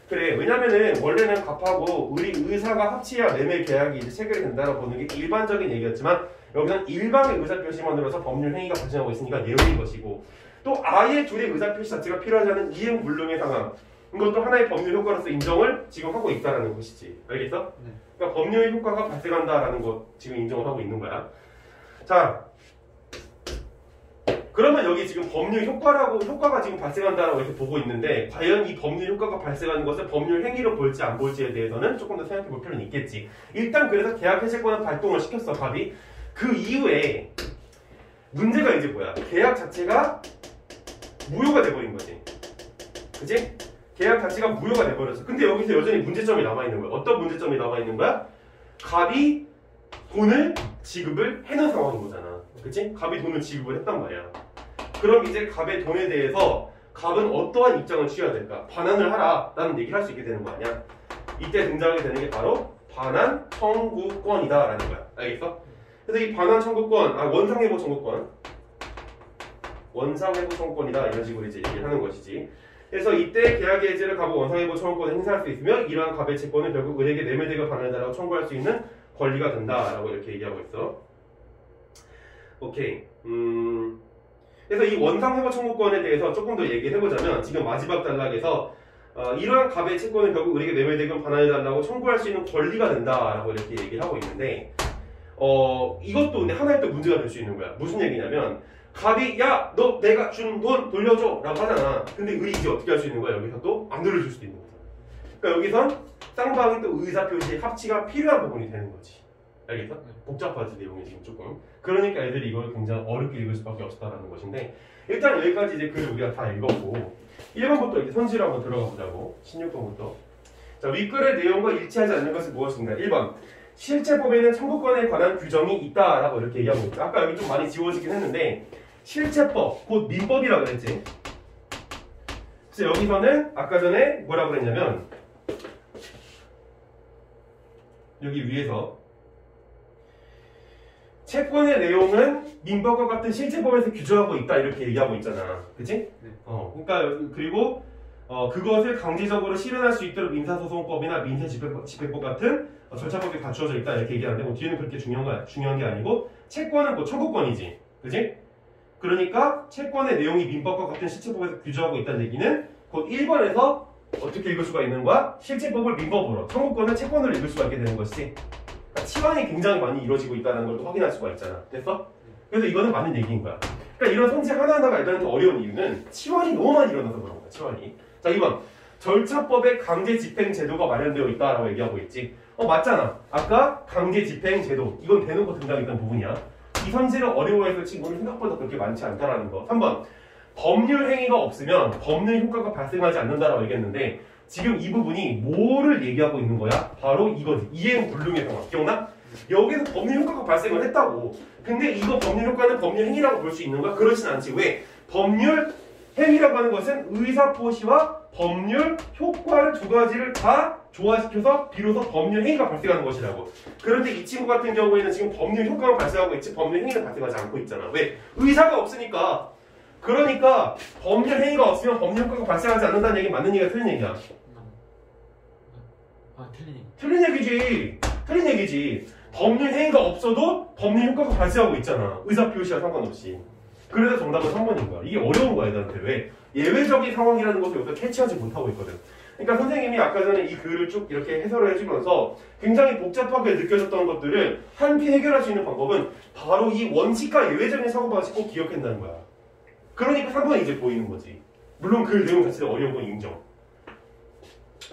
그래. 왜냐면은 원래는 갑하고 을이 의사가 합치야 매매 계약이 이제 체결이 된다고 보는 게 일반적인 얘기였지만 여기는 일방의 의사표시만으로서 법률 행위가 발생하고 있으니까 예외인 것이고, 또 아예 둘의 의사표시 자체가 필요하지 않은 이행 불능의 상황, 이것도 하나의 법률 효과로서 인정을 지금 하고 있다는 것이지. 알겠어? 네. 그러니까 법률 효과가 발생한다라는 것 지금 인정을 하고 있는 거야. 자, 그러면 여기 지금 법률 효과가 지금 발생한다라고 이렇게 보고 있는데 과연 이 법률 효과가 발생하는 것을 법률 행위로 볼지 안 볼지에 대해서는 조금 더 생각해 볼 필요는 있겠지. 일단 그래서 계약 해제권을 발동을 시켰어, 갑이. 그 이후에 문제가 이제 뭐야? 계약 자체가 무효가 돼버린 거지. 그치? 계약 자체가 무효가 돼버렸어. 근데 여기서 여전히 문제점이 남아있는 거야. 어떤 문제점이 남아있는 거야? 갑이 돈을 지급을 해놓은 상황인 거잖아. 그치? 갑이 돈을 지급을 했단 말이야. 그럼 이제 갑의 돈에 대해서 갑은 어떠한 입장을 취해야 될까? 반환을 하라 라는 얘기를 할 수 있게 되는 거 아니야? 이때 등장하게 되는 게 바로 반환 청구권이다 라는 거야. 알겠어? 그래서 이 반환 청구권, 원상회복 청구권, 원상회복 청구권이다 이런 식으로 이제 얘기를 하는 것이지. 그래서 이때 계약의 해지를 가부 원상회복 청구권을 행사할 수 있으며 이러한 갑의 채권은 결국 은행에 매매대가 반환한다라고 청구할 수 있는 권리가 된다라고 이렇게 얘기하고 있어. 오케이. 그래서 이 원상회복 청구권에 대해서 조금 더 얘기를 해보자면 지금 마지막 단락에서 이러한 갑의 채권은 결국 은행에 매매대금 반환해달라고 청구할 수 있는 권리가 된다라고 이렇게 얘기를 하고 있는데 이것도 근데 하나의 또 문제가 될 수 있는 거야. 무슨 얘기냐면 갑이 야 너 내가 준 돈 돌려줘 라고 하잖아. 근데 이제 어떻게 할 수 있는 거야? 여기서 또 안 돌려줄 수도 있는 거잖아. 그러니까 여기선 쌍방이 또 의사표시 합치가 필요한 부분이 되는 거지. 알겠어? 복잡하지 내용이 지금 조금. 그러니까 애들이 이걸 굉장히 어렵게 읽을 수밖에 없었다는 것인데 일단 여기까지 이제 글을 우리가 다 읽었고 1번부터 이제 선지를 한번 들어가 보자고. 16번부터. 자, 윗글의 내용과 일치하지 않는 것은 무엇인가? 1번. 실체법에는 청구권에 관한 규정이 있다라고 이렇게 얘기하고 있죠. 아까 여기 좀 많이 지워지긴 했는데 실체법, 곧 민법이라고 그랬지. 그래서 여기서는 아까 전에 뭐라고 그랬냐면 여기 위에서 채권의 내용은 민법과 같은 실체법에서 규정하고 있다 이렇게 얘기하고 있잖아. 그치? 네. 그러니까 그리고 그것을 강제적으로 실현할 수 있도록 민사소송법이나 민사집행법 같은 절차법이 갖추어져 있다 이렇게 얘기하는데 뭐 뒤에는 그렇게 중요한 게 아니고 채권은 뭐 청구권이지. 그치? 그러니까 채권의 내용이 민법과 같은 실체법에서 규정하고 있다는 얘기는 곧 1번에서 어떻게 읽을 수가 있는 거야? 실체법을 민법으로, 청구권을 채권으로 읽을 수가 있게 되는 것이지. 그러니까 치환이 굉장히 많이 이루어지고 있다는 걸 또 확인할 수가 있잖아. 됐어? 그래서 이거는 맞는 얘기인 거야. 그러니까 이런 선지 하나하나가 일단 어려운 이유는 치환이 너무 많이 일어나서 그런 거야. 치환이. 자, 2번. 절차법에 강제 집행 제도가 마련되어 있다라고 얘기하고 있지. 맞잖아. 아까 강제 집행 제도. 이건 대놓고 등장했던 부분이야. 이 선지를 어려워해서 친구는 생각보다 그렇게 많지 않다라는 거. 3번. 법률 행위가 없으면 법률 효과가 발생하지 않는다라고 얘기했는데 지금 이 부분이 뭐를 얘기하고 있는 거야? 바로 이거지. 이행 불능의 상황. 기억나? 여기서 법률 효과가 발생을 했다고. 근데 이거 법률 효과는 법률 행위라고 볼 수 있는 거야? 그렇진 않지. 왜? 법률 행위라고 하는 것은 의사표시와 법률 효과를 두 가지를 다 조화시켜서 비로소 법률 행위가 발생하는 것이라고. 그런데 이 친구 같은 경우에는 지금 법률 효과가 발생하고 있지 법률 행위는 발생하지 않고 있잖아. 왜? 의사가 없으니까. 그러니까 법률 행위가 없으면 법률 효과가 발생하지 않는다는 얘기 맞는 얘기야? 틀린 얘기야? 틀린 얘기. 틀린 얘기지. 틀린 얘기지. 법률 행위가 없어도 법률 효과가 발생하고 있잖아. 의사표시와 상관없이. 그래서 정답은 3번인 거야. 이게 어려운 거야, 애들한테. 왜? 예외적인 상황이라는 것을 여기서 캐치하지 못하고 있거든. 그러니까 선생님이 아까 전에 이 글을 쭉 이렇게 해설을 해주면서 굉장히 복잡하게 느껴졌던 것들을 한피 해결할 수 있는 방법은 바로 이 원칙과 예외적인 사고방식 꼭 기억한다는 거야. 그러니까 3번이 이제 보이는 거지. 물론 그 내용 자체가 어려운 건 인정.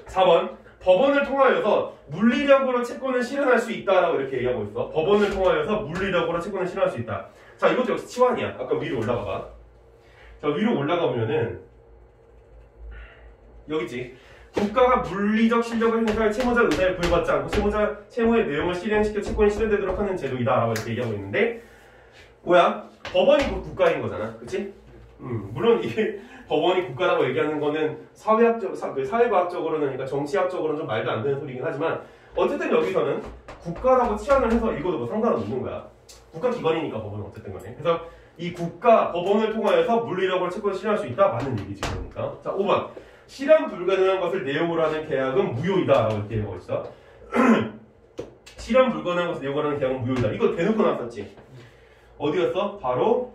4번. 법원을 통하여서 물리력으로 채권을 실현할 수 있다라고 이렇게 얘기하고 있어. 법원을 통하여서 물리력으로 채권을 실현할 수 있다. 자, 이것도 역시 치환이야. 아까 위로 올라가 봐. 자, 위로 올라가 보면은 여기지. 국가가 물리적 실력을 행사할 채무자 의사를 부여받지 않고 채무의 내용을 실행시켜 채권이 실현되도록 하는 제도이다라고 이렇게 얘기하고 있는데 뭐야? 법원이 국가인 거잖아. 그치? 물론 이게 법원이 국가라고 얘기하는 거는 사회과학적으로는 그러니까 정치학적으로는 좀 말도 안 되는 소리긴 하지만 어쨌든 여기서는 국가라고 치환을 해서 읽어도 뭐 상관은 없는 거야. 국가기관이니까 법원은 어쨌든 간에. 그래서 이 국가, 법원을 통하여서 물리력으로 채권을 실현할 수 있다? 맞는 얘기지. 그러니까. 자, 5번. 실현 불가능한 것을 내용으로 하는 계약은 무효이다. 라고 이렇게 얘기하고 있어. 실현 불가능한 것을 내용으로 하는 계약은 무효이다. 이거 대놓고 나왔었지. 어디였어? 바로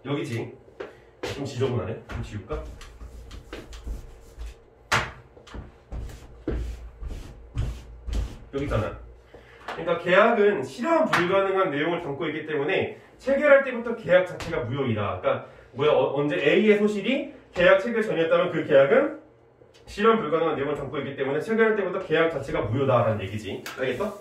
여기지. 좀 지저분하네. 좀 지울까? 여기 있잖아. 그러니까 계약은 실현 불가능한 내용을 담고 있기 때문에 체결할 때부터 계약 자체가 무효이다. 그러니까 언제 A의 소실이 계약 체결 전이었다면 그 계약은 실현 불가능한 내용을 담고 있기 때문에 체결할 때부터 계약 자체가 무효다라는 얘기지. 알겠어?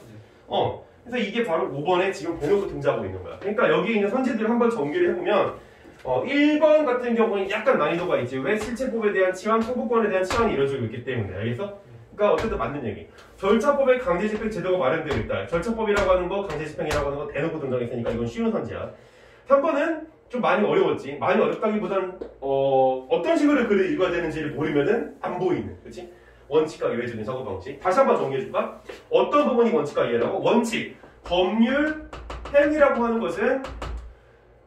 그래서 이게 바로 5번에 지금 대놓고 등장하고 있는 거야. 그러니까 여기 있는 선지들을 한번 정리를 해보면 1번 같은 경우는 약간 난이도가 있지. 왜? 실체법에 대한 치환, 청구권에 대한 치환이 이루어지고 있기 때문에. 알겠어? 그러니까 어쨌든 맞는 얘기. 절차법에 강제집행 제도가 마련되어 있다. 절차법이라고 하는 거, 강제집행이라고 하는 거 대놓고 등장했으니까 이건 쉬운 선지야. 3번은 좀 많이 어려웠지. 많이 어렵다기보단 어떤 식으로 글을 읽어야 되는지를 모르면은 안 보이는. 그렇지? 원칙과 예외적인 사고 방식. 다시 한번 정리해줄까? 어떤 부분이 원칙과 예외라고? 원칙. 법률 행위라고 하는 것은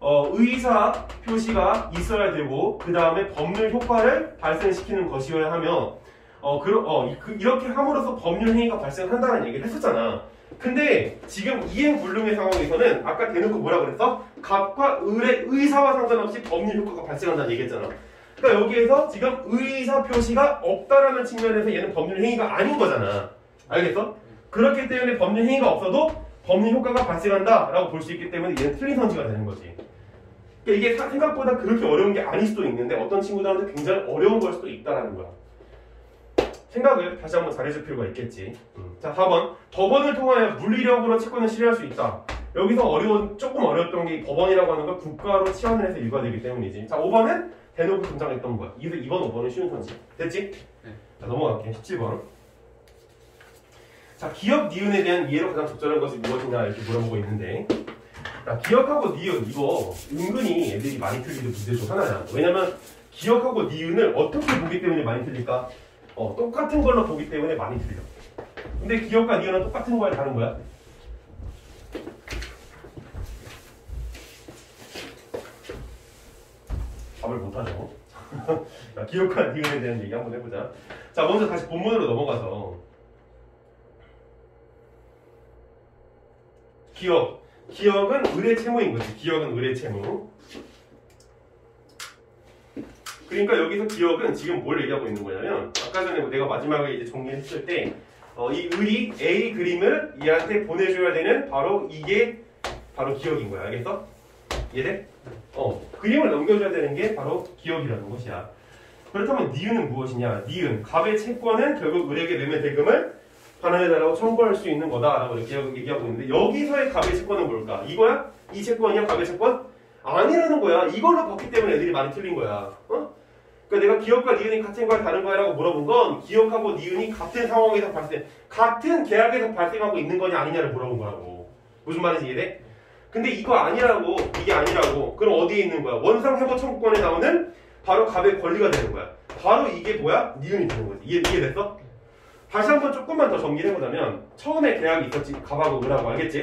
의사 표시가 있어야 되고 그 다음에 법률 효과를 발생시키는 것이어야 하며 이렇게 함으로써 법률 행위가 발생한다는 얘기를 했었잖아. 근데 지금 이행불능의 상황에서는 아까 대놓고 뭐라 그랬어? 갑과 을의 의사와 상관없이 법률 효과가 발생한다는 얘기했잖아. 그러니까 여기에서 지금 의사 표시가 없다라는 측면에서 얘는 법률 행위가 아닌 거잖아. 알겠어? 그렇기 때문에 법률 행위가 없어도 법률 효과가 발생한다라고 볼 수 있기 때문에 얘는 틀린 선지가 되는 거지. 그러니까 이게 생각보다 그렇게 어려운 게 아닐 수도 있는데 어떤 친구들한테 굉장히 어려운 걸 수도 있다라는 거야. 생각을 다시 한번 잘해줄 필요가 있겠지. 자, 4번. 법원을 통하여 물리력으로 채권을 실행할 수 있다. 여기서 조금 어려웠던 게 법원이라고 하는 건 국가로 치환을 해서 일과되기 때문이지. 자, 5번은 대놓고 등장했던 거야. 2번, 5번은 쉬운 선지. 됐지? 네. 자, 넘어갈게. 17번. 자, 기역, 니은에 대한 이해로 가장 적절한 것이 무엇이냐 이렇게 물어보고 있는데, 자, 기역하고 니은 이거 은근히 애들이 많이 틀리는 문제 중 하나야. 왜냐면 기역하고 니은을 어떻게 보기 때문에 많이 틀릴까? 똑같은 걸로 보기 때문에 많이 틀려. 근데 기역과 니은은 똑같은 거야, 다른 거야? 답을 못하죠. 자, 기역과 니은에 대한 얘기 한번 해보자. 자, 먼저 다시 본문으로 넘어가서 기역은 을의 채무인 거지. 기역은 을의 채무. 그러니까 여기서 기역은 지금 뭘 얘기하고 있는 거냐면 아까 전에 내가 마지막에 이제 정리했을 때 이 을이 A 그림을 얘한테 보내줘야 되는 이게 바로 기역인 거야. 알겠어? 이해돼? 그림을 넘겨줘야 되는 게 바로 기역이라는 것이야. 그렇다면 니은은 무엇이냐? 니은 갑의 채권은 결국 을에게 매매 대금을 반환해달라고 청구할 수 있는 거다라고 이렇게 얘기하고 있는데 여기서의 갑의 채권은 뭘까? 이거야? 이 채권이야? 갑의 채권? 아니라는 거야. 이걸로 봤기 때문에 애들이 많이 틀린 거야. 그러니까 내가 기역과 니은이 같은 거야 다른 거야 라고 물어본 건 기역하고 니은이 같은 상황에서 같은 계약에서 발생하고 있는 거냐 아니냐를 물어본 거라고. 무슨 말인지 이해돼? 근데 이게 아니라고. 그럼 어디에 있는 거야? 원상회복 청구권에 나오는 바로 갑의 권리가 되는 거야. 바로 이게 뭐야? 니은이 되는 거지. 이해됐어? 다시 한번 조금만 더 정리를 해보자면 처음에 계약이 있었지. 갑하고 을하고. 알겠지?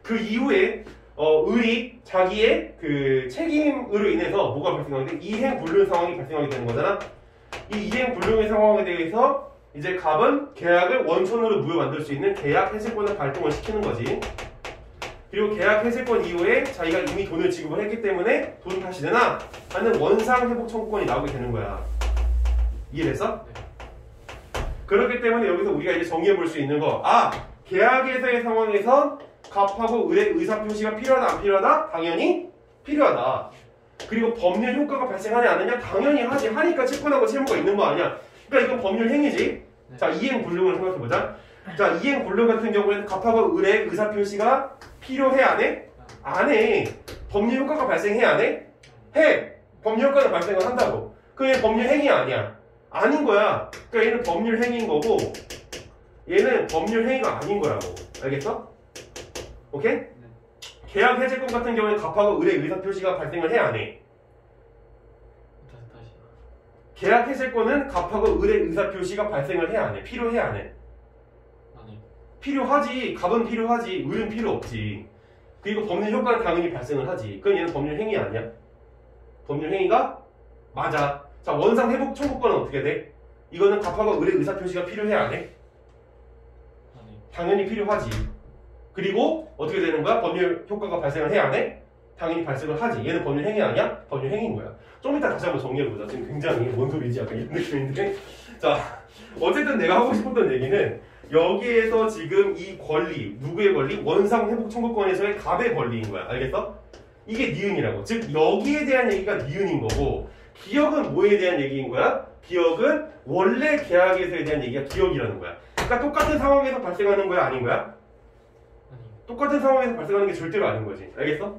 그 이후에 을이 자기의 그 책임으로 인해서 뭐가 발생하는데 이행불능 상황이 발생하게 되는 거잖아. 이 이행불능의 상황에 대해서 이제 갑은 계약을 원천으로 무효 만들 수 있는 계약 해제권을 발동을 시키는 거지. 그리고 계약 해제권 이후에 자기가 이미 돈을 지급을 했기 때문에 돈 다시 내놔 하는 원상 회복 청구권이 나오게 되는 거야. 이해됐어? 그렇기 때문에 여기서 우리가 이제 정리해 볼 수 있는 거, 계약에서의 상황에서 갑하고 을의 의사표시가 필요하다 안 필요하다? 당연히 필요하다. 그리고 법률 효과가 발생하냐 안 하냐? 당연히 하지. 하니까 채권하고 채무가 있는 거 아니야. 그러니까 이건 법률 행위지. 네. 자, 이행불능을 생각해보자. 자, 이행불능 같은 경우에는 갑하고 을의 의사표시가 필요해 안 해? 안 해. 법률 효과가 발생해 안 해? 해. 법률 효과가 발생을 한다고. 그게 법률 행위 아니야. 아닌 거야. 그러니까 얘는 법률 행위인 거고 얘는 법률 행위가 아닌 거라고. 알겠어? 오케이? 네. 계약 해제권 같은 경우에 갑하고 을의 의사표시가 발생을 해 안 해? 다시. 계약 해제권은 갑하고 을의 의사표시가 발생을 해 안 해? 필요해 안 해? 아니. 필요하지. 갑은 필요하지. 을은 필요 없지. 그리고 법률 효과는 당연히 발생을 하지. 그건 얘는 법률 행위 아니야? 법률 행위가 맞아. 자, 원상 회복 청구권은 어떻게 돼? 이거는 갑하고 을의 의사표시가 필요해 안 해? 아니. 당연히 필요하지. 그리고 어떻게 되는 거야? 법률 효과가 발생을 해 안 해? 당연히 발생을 하지. 얘는 법률 행위 아니야? 법률 행위인 거야. 좀 이따 다시 한번 정리해보자. 지금 굉장히 뭔 소리지? 약간 이런 느낌인데. 자, 어쨌든 내가 하고 싶었던 얘기는 여기에서 지금 이 권리, 누구의 권리? 원상 회복 청구권에서의 갑의 권리인 거야. 알겠어? 이게 니은이라고. 즉 여기에 대한 얘기가 니은인 거고 기역은 뭐에 대한 얘기인 거야? 기역은 원래 계약에서에 대한 얘기가 기역이라는 거야. 그러니까 똑같은 상황에서 발생하는 거야? 아닌 거야? 똑같은 상황에서 발생하는 게 절대로 아닌 거지. 알겠어?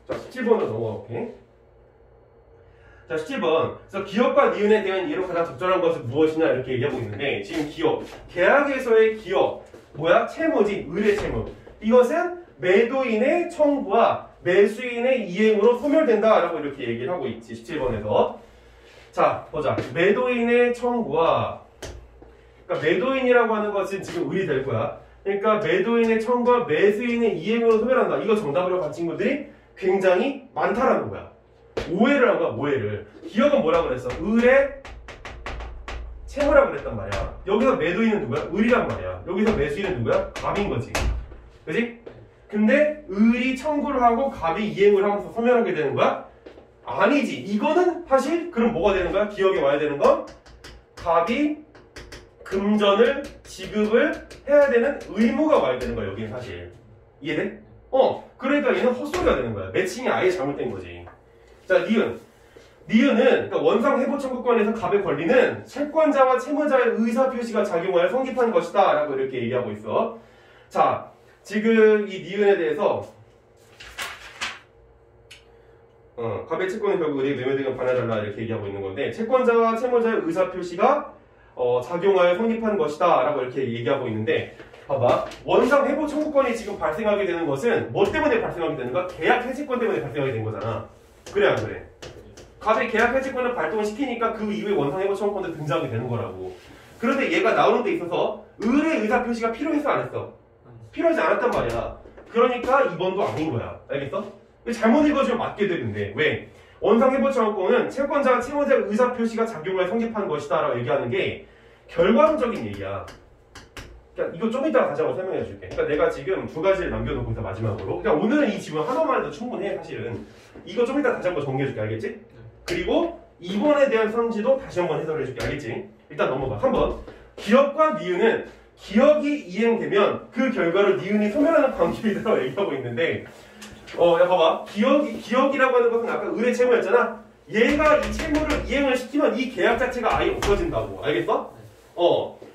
자, 17번으로 넘어갈게. 자, 17번. 그래서 기역과 니은에 대한 예로 가장 적절한 것은 무엇이냐 이렇게 얘기하고 있는데 지금 기역. 계약에서의 기역. 뭐야? 채무지. 을의 채무. 이것은 매도인의 청구와 매수인의 이행으로 소멸된다라고 이렇게 얘기를 하고 있지. 17번에서. 자, 보자. 매도인의 청구와 그러니까 매도인이라고 하는 것은 지금 을이 될 거야. 그러니까 매도인의 청구와 매수인의 이행으로 소멸한다. 이거 정답으로 간 친구들이 굉장히 많다라는 거야. 오해를 한 거야, 오해를. 기억은 뭐라고 그랬어? 을의 채무라고 그랬단 말이야. 여기서 매도인은 누구야? 을이란 말이야. 여기서 매수인은 누구야? 갑인 거지. 그지? 근데 을이 청구를 하고 갑이 이행을 하면서 소멸하게 되는 거야? 아니지. 이거는 사실 그럼 뭐가 되는 거야? 기억에 와야 되는 건 갑이 금전을 지급을 해야 되는 의무가 와야 되는 거야. 여기는 사실. 이해돼? 그러니까 얘는 헛소리가 되는 거야. 매칭이 아예 잘못된 거지. 자, 니은은 그러니까 원상 회복 청구권에서 갑의 권리는 채권자와 채무자의 의사 표시가 작용하여 성립한 것이다 라고 이렇게 얘기하고 있어. 자, 지금 이 니은에 대해서 갑의 채권은 결국 의뢰 매매 등은 반환달라 이렇게 얘기하고 있는 건데, 채권자와 채무자의 의사 표시가 작용하여 성립한 것이다 라고 이렇게 얘기하고 있는데, 봐봐. 원상 회복 청구권이 지금 발생하게 되는 것은 뭐 때문에 발생하게 되는가? 계약 해지권 때문에 발생하게 된 거잖아. 그래 안 그래? 갑의 계약 해지권을 발동을 시키니까 그 이후에 원상 회복 청구권도 등장하게 되는 거라고. 그런데 얘가 나오는 데 있어서 을의 의사 표시가 필요했어 안 했어? 필요하지 않았단 말이야. 그러니까 2번도 아닌 거야. 알겠어? 잘못 읽어주면 맞게 되는데 왜? 원상 회복 청구권은 채권자와 채무자의 의사 표시가 작용하여 성립한 것이다 라고 얘기하는 게 결과론적인 얘기야. 그러니까 이거 좀 이따가 다시 한번 설명해 줄게. 그러니까 내가 지금 두 가지를 남겨놓고 있어 마지막으로. 그러니까 오늘은 이 지문 하나만 해도 충분해 사실은. 이거 좀 이따 다시 한번 정리해 줄게. 알겠지? 그리고 2번에 대한 선지도 다시 한번 해설해 줄게. 알겠지? 일단 넘어가. 3번. 기억과 니은은 기억이 이행되면 그 결과를 니은이 소멸하는 관계이라고 얘기하고 있는데, 야 봐봐. 기억이라고 하는 것은 아까 을의 채무였잖아. 얘가 이 채무를 이행을 시키면 이 계약 자체가 아예 없어진다고. 알겠어?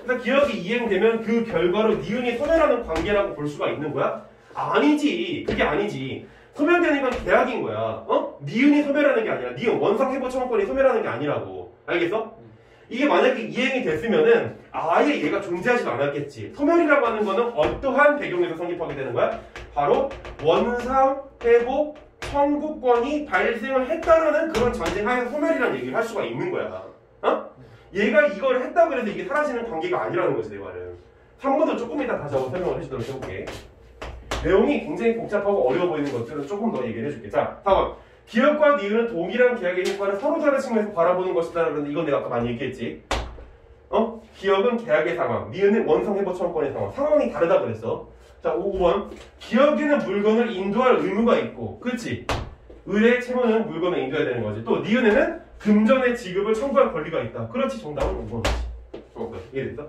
그래서 기억이 이행되면 그 결과로 니은이 소멸하는 관계라고 볼 수가 있는 거야? 아니지. 그게 아니지. 소멸되는 건 계약인 거야. 니은이 소멸하는 게 아니라 니은 원상 회복 청구권이 소멸하는 게 아니라고. 알겠어? 이게 만약에 이행이 됐으면은 아예 얘가 존재하지도 않았겠지. 소멸이라고 하는 거는 어떠한 배경에서 성립하게 되는 거야? 바로 원상 회복 청구권이 발생을 했다라는 그런 전제하에 소멸이라는 얘기를 할 수가 있는 거야. 얘가 이걸 했다고 해서 이게 사라지는 관계가 아니라는 거지, 내 말은. 3번도 조금 이따 다시 한번 설명을 해주도록 해볼게. 내용이 굉장히 복잡하고 어려워 보이는 것들은 조금 더 얘기를 해줄게. 자, 4번. 기억과 니은은 동일한 계약의 효과를 서로 다른 측면에서 바라보는 것이다. 그런데 이건 내가 아까 많이 얘기했지. 기억은 계약의 상황, 니은은 원상 회복 청구권의 상황. 상황이 다르다 그랬어. 자, 5번. 기억에는 물건을 인도할 의무가 있고, 그렇지? 을의 채무는 물건을 인도해야 되는 거지. 또 니은에는 금전의 지급을 청구할 권리가 있다. 그렇지, 정답은 5번이지. 이해됐어?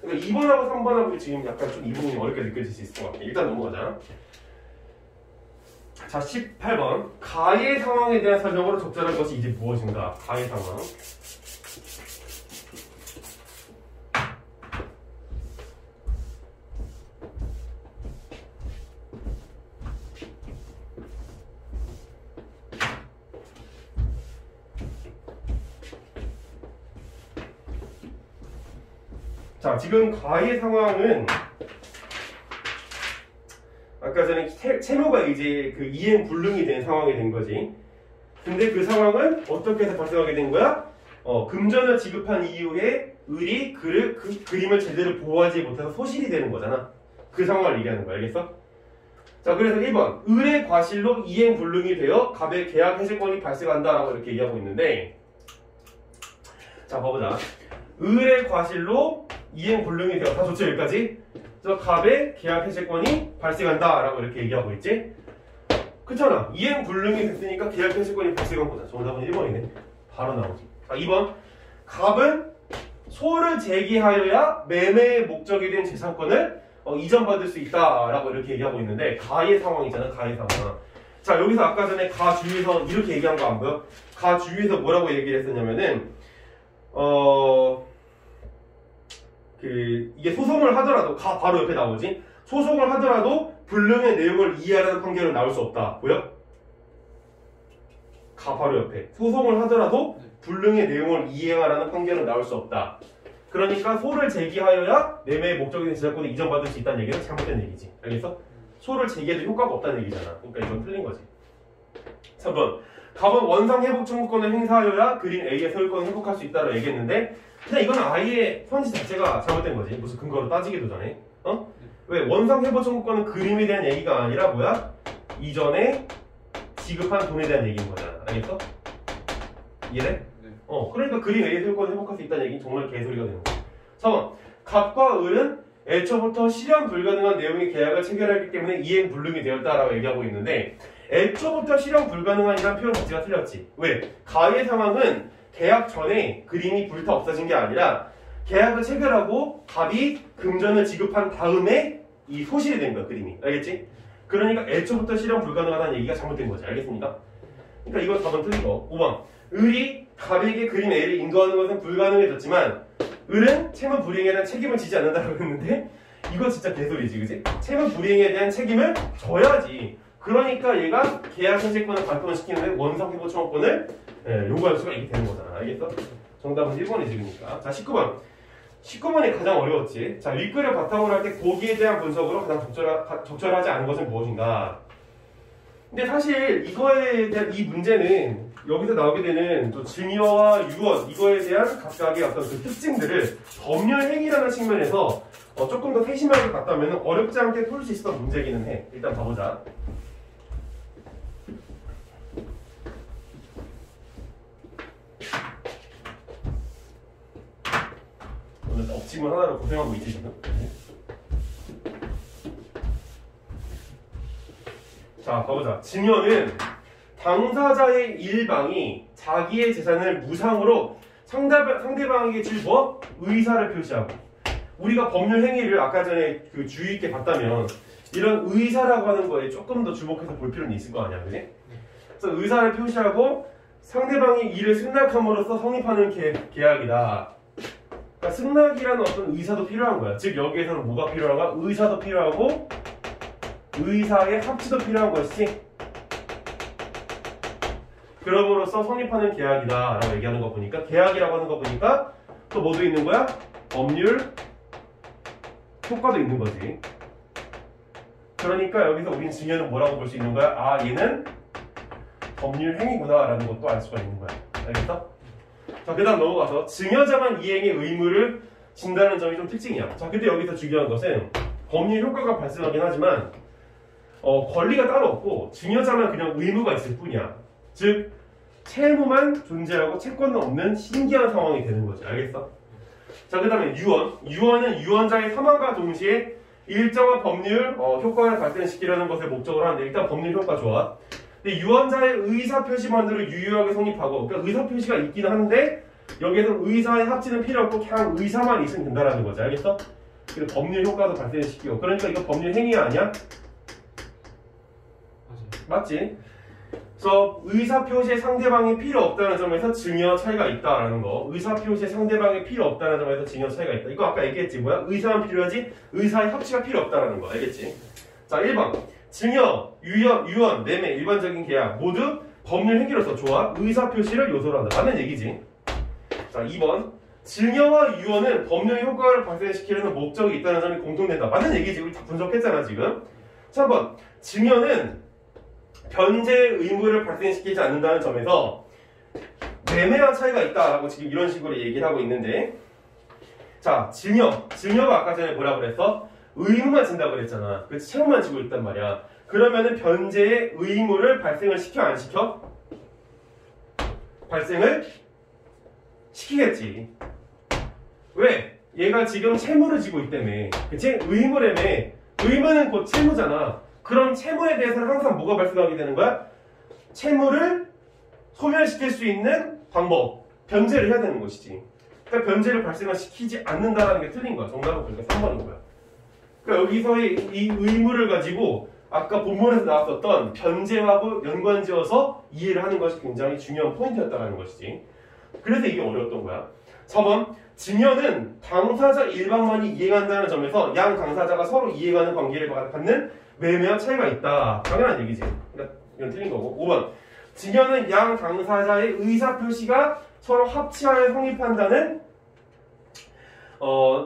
그러니까 2번하고 3번하고 지금 약간 좀 이 부분이 어렵게 느껴질 수 있을 것 같아. 일단 넘어가자. 자, 18번. 가의 상황에 대한 설명으로 적절한 것이 이제 무엇인가? 가의 상황. 자, 지금 가의 상황은 아까 전에 채무가 이제 그 이행 불능이 된 상황이 된 거지. 근데 그 상황은 어떻게 해서 발생하게 된 거야? 금전을 지급한 이후에 을이 그 그림을 제대로 보호하지 못해서 소실이 되는 거잖아. 그 상황을 얘기하는 거야. 알겠어? 자, 그래서 1번. 을의 과실로 이행 불능이 되어 갑의 계약 해지권이 발생한다라고 이렇게 얘기하고 있는데, 자, 봐보자. 을의 과실로 이행 불능이 되어, 다 좋죠? 여기까지? 그래서 갑의 계약 해지권이 발생한다라고 이렇게 얘기하고 있지? 그렇잖아. 이행 불능이 됐으니까 계약 해지권이 발생한 거잖아. 정답은 1번이네. 바로 나오지. 자, 2번. 갑은 소를 제기하여야 매매의 목적이 된 재산권을 이전받을 수 있다라고 이렇게 얘기하고 있는데, 가의 상황이잖아. 가의 상황. 자, 여기서 아까 전에 가 주위에서 이렇게 얘기한 거 안 보여? 가 주위에서 뭐라고 얘기를 했었냐면은 이게 소송을 하더라도, 가 바로 옆에 나오지? 소송을 하더라도 불능의 내용을 이해하라는 판결은 나올 수 없다. 보여? 가 바로 옆에. 소송을 하더라도 불능의 내용을 이해하라는 판결은 나올 수 없다. 그러니까 소를 제기하여야 매매의 목적이 된 재산권을 이전받을 수 있다는 얘기는 잘못된 얘기지. 알겠어? 소를 제기해도 효과가 없다는 얘기잖아. 그러니까 이건 틀린 거지. 3번. 갑은 원상 회복 청구권을 행사하여야 그린 A의 소유권을 회복할 수 있다고 얘기했는데, 그냥 이건 아예 선지 자체가 잘못된 거지. 무슨 근거로 따지기도 전에. 왜? 원상 회복 청구권은 그림에 대한 얘기가 아니라 뭐야? 이전에 지급한 돈에 대한 얘기인 거잖아. 알겠어? 이해돼? 네. 그러니까 그림 A의 소유권을 회복할 수 있다는 얘기는 정말 개소리가 되는 거야. 4번. 갑과 을은 애초부터 실현 불가능한 내용의 계약을 체결하기 때문에 이행 불능이 되었다라고 얘기하고 있는데 애초부터 실현 불가능한이라는 표현 자체가 틀렸지. 왜? 가의 상황은 계약 전에 그림이 불타 없어진 게 아니라 계약을 체결하고 갑이 금전을 지급한 다음에 이 소실이 된 거야, 그림이. 알겠지? 그러니까 애초부터 실현 불가능하다는 얘기가 잘못된 거지. 알겠습니까? 그러니까 이건 4번 틀린 거. 5번. 을이 갑에게 그림 A를 인도하는 것은 불가능해졌지만 을은 채무 불이행에 대한 책임을 지지 않는다고 했는데 이거 진짜 개소리지, 그치? 채무 불이행에 대한 책임을 져야지. 그러니까 얘가 계약 해제권을 발동시키는데 원상 회복 청구권을 요구할 수가 있게 되는 거잖아. 알겠어? 정답은 1번이지, 그러니까. 자, 19번. 19번이 가장 어려웠지. 자, 윗글을 바탕으로 할 때 고기에 대한 분석으로 가장 적절하지 않은 것은 무엇인가? 근데 사실 이거에 대한 이 문제는 여기서 나오게 되는 또 증여와 유언 이거에 대한 각각의 어떤 그 특징들을 법률 행위라는 측면에서 조금 더 세심하게 봤다면 어렵지 않게 풀 수 있었던 문제기는 해. 일단 봐보자. 오늘 억지문 하나로 고생하고 있지 지금. 자, 봐보자. 증여는 당사자의 일방이 자기의 재산을 무상으로 상대방에게 줄 뭐? 의사를 표시하고. 우리가 법률 행위를 아까 전에 그 주의 있게 봤다면 이런 의사라고 하는 거에 조금 더 주목해서 볼 필요는 있을 거 아니야, 그지? 그래서 의사를 표시하고 상대방이 이를 승낙함으로써 성립하는 계약이다. 그러니까 승낙이라는 어떤 의사도 필요한 거야. 즉 여기에서는 뭐가 필요한가? 의사도 필요하고 의사의 합치도 필요한 것이지. 그럼으로써 성립하는 계약이다 라고 얘기하는 거 보니까 계약이라고 하는 거 보니까 또 뭐도 있는 거야? 법률 효과도 있는 거지. 그러니까 여기서 우린 증여는 뭐라고 볼 수 있는 거야? 아, 얘는 법률 행위구나 라는 것도 알 수가 있는 거야. 알겠어? 자, 그 다음 넘어가서 증여자만 이행의 의무를 진다는 점이 좀 특징이야. 자, 근데 여기서 중요한 것은 법률 효과가 발생하긴 하지만 권리가 따로 없고 증여자만 그냥 의무가 있을 뿐이야. 즉 채무만 존재하고 채권은 없는 신기한 상황이 되는 거지. 알겠어? 자, 그 다음에 유언. 유언은 유언자의 사망과 동시에 일정한 법률 효과를 발생시키려는 것을 목적으로 하는데 일단 법률 효과 좋아. 근데 유언자의 의사표시만으로 유효하게 성립하고 그러니까 의사표시가 있긴 한데 여기에서 의사의 합치는 필요 없고 그냥 의사만 있으면 된다는 거지. 알겠어? 그리고 법률 효과도 발생시키고 그러니까 이거 법률 행위 아니야? 맞지? 그래서 의사표시에 상대방이 필요 없다는 점에서 증여 차이가 있다라는 거. 의사표시에 상대방이 필요 없다는 점에서 증여 차이가 있다. 이거 아까 얘기했지. 뭐야? 의사만 필요하지 의사의 합치가 필요 없다라는 거. 알겠지? 자, 1번. 증여, 유언, 매매, 일반적인 계약 모두 법률 행위로서 좋아. 의사표시를 요소로 한다. 맞는 얘기지. 자, 2번. 증여와 유언은 법률 효과를 발생시키려는 목적이 있다는 점이 공통된다. 맞는 얘기지. 우리 다 분석했잖아, 지금. 3번. 증여는 변제의 의무를 발생시키지 않는다는 점에서 매매와 차이가 있다라고 지금 이런 식으로 얘기를 하고 있는데 자, 증여가 아까 전에 뭐라고 그랬어? 의무만 진다고 그랬잖아. 그래서 채무만 지고 있단 말이야. 그러면은 변제의 의무를 발생을 시켜 안 시켜? 발생을 시키겠지. 왜? 얘가 지금 채무를 지고 있다며. 그치? 의무라며. 의무는 곧 채무잖아. 그럼 채무에 대해서는 항상 뭐가 발생하게 되는 거야? 채무를 소멸시킬 수 있는 방법, 변제를 해야 되는 것이지. 그러니까 변제를 발생을 시키지 않는다는 게 틀린 거야. 정답은 그러니까 3번인 거야. 그러니까 여기서의 이 의무를 가지고 아까 본문에서 나왔었던 변제하고 연관지어서 이해를 하는 것이 굉장히 중요한 포인트였다는 것이지. 그래서 이게 어려웠던 거야. 4번, 증여는 당사자 일방만이 이행한다는 점에서 양 당사자가 서로 이해가는 관계를 갖는 매매와 차이가 있다. 당연한 얘기지. 그러니까 이건 틀린 거고. 5번. 증여는 양 당사자의 의사표시가 서로 합치하여 성립한다는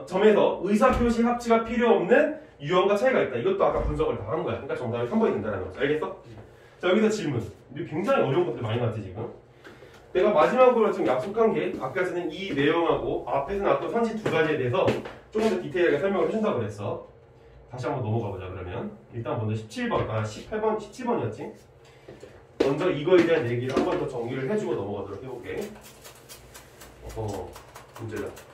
점에서 의사표시 합치가 필요 없는 유언과 차이가 있다. 이것도 아까 분석을 다 한 거야. 그러니까 정답이 3번이 된다는 거죠. 알겠어? 자, 여기서 질문. 굉장히 어려운 것들 많이 나왔지 지금. 내가 마지막으로 지금 약속한 게 아까 전에 이 내용하고 앞에서 나왔던 선지 두 가지에 대해서 조금 더 디테일하게 설명을 해준다고 그랬어. 다시 한번 넘어가 보자. 그러면 일단 먼저 17번, 18번, 17번이었지. 먼저 이거에 대한 얘기를 한 번 더 정리를 해주고 넘어가도록 해볼게. 문제다.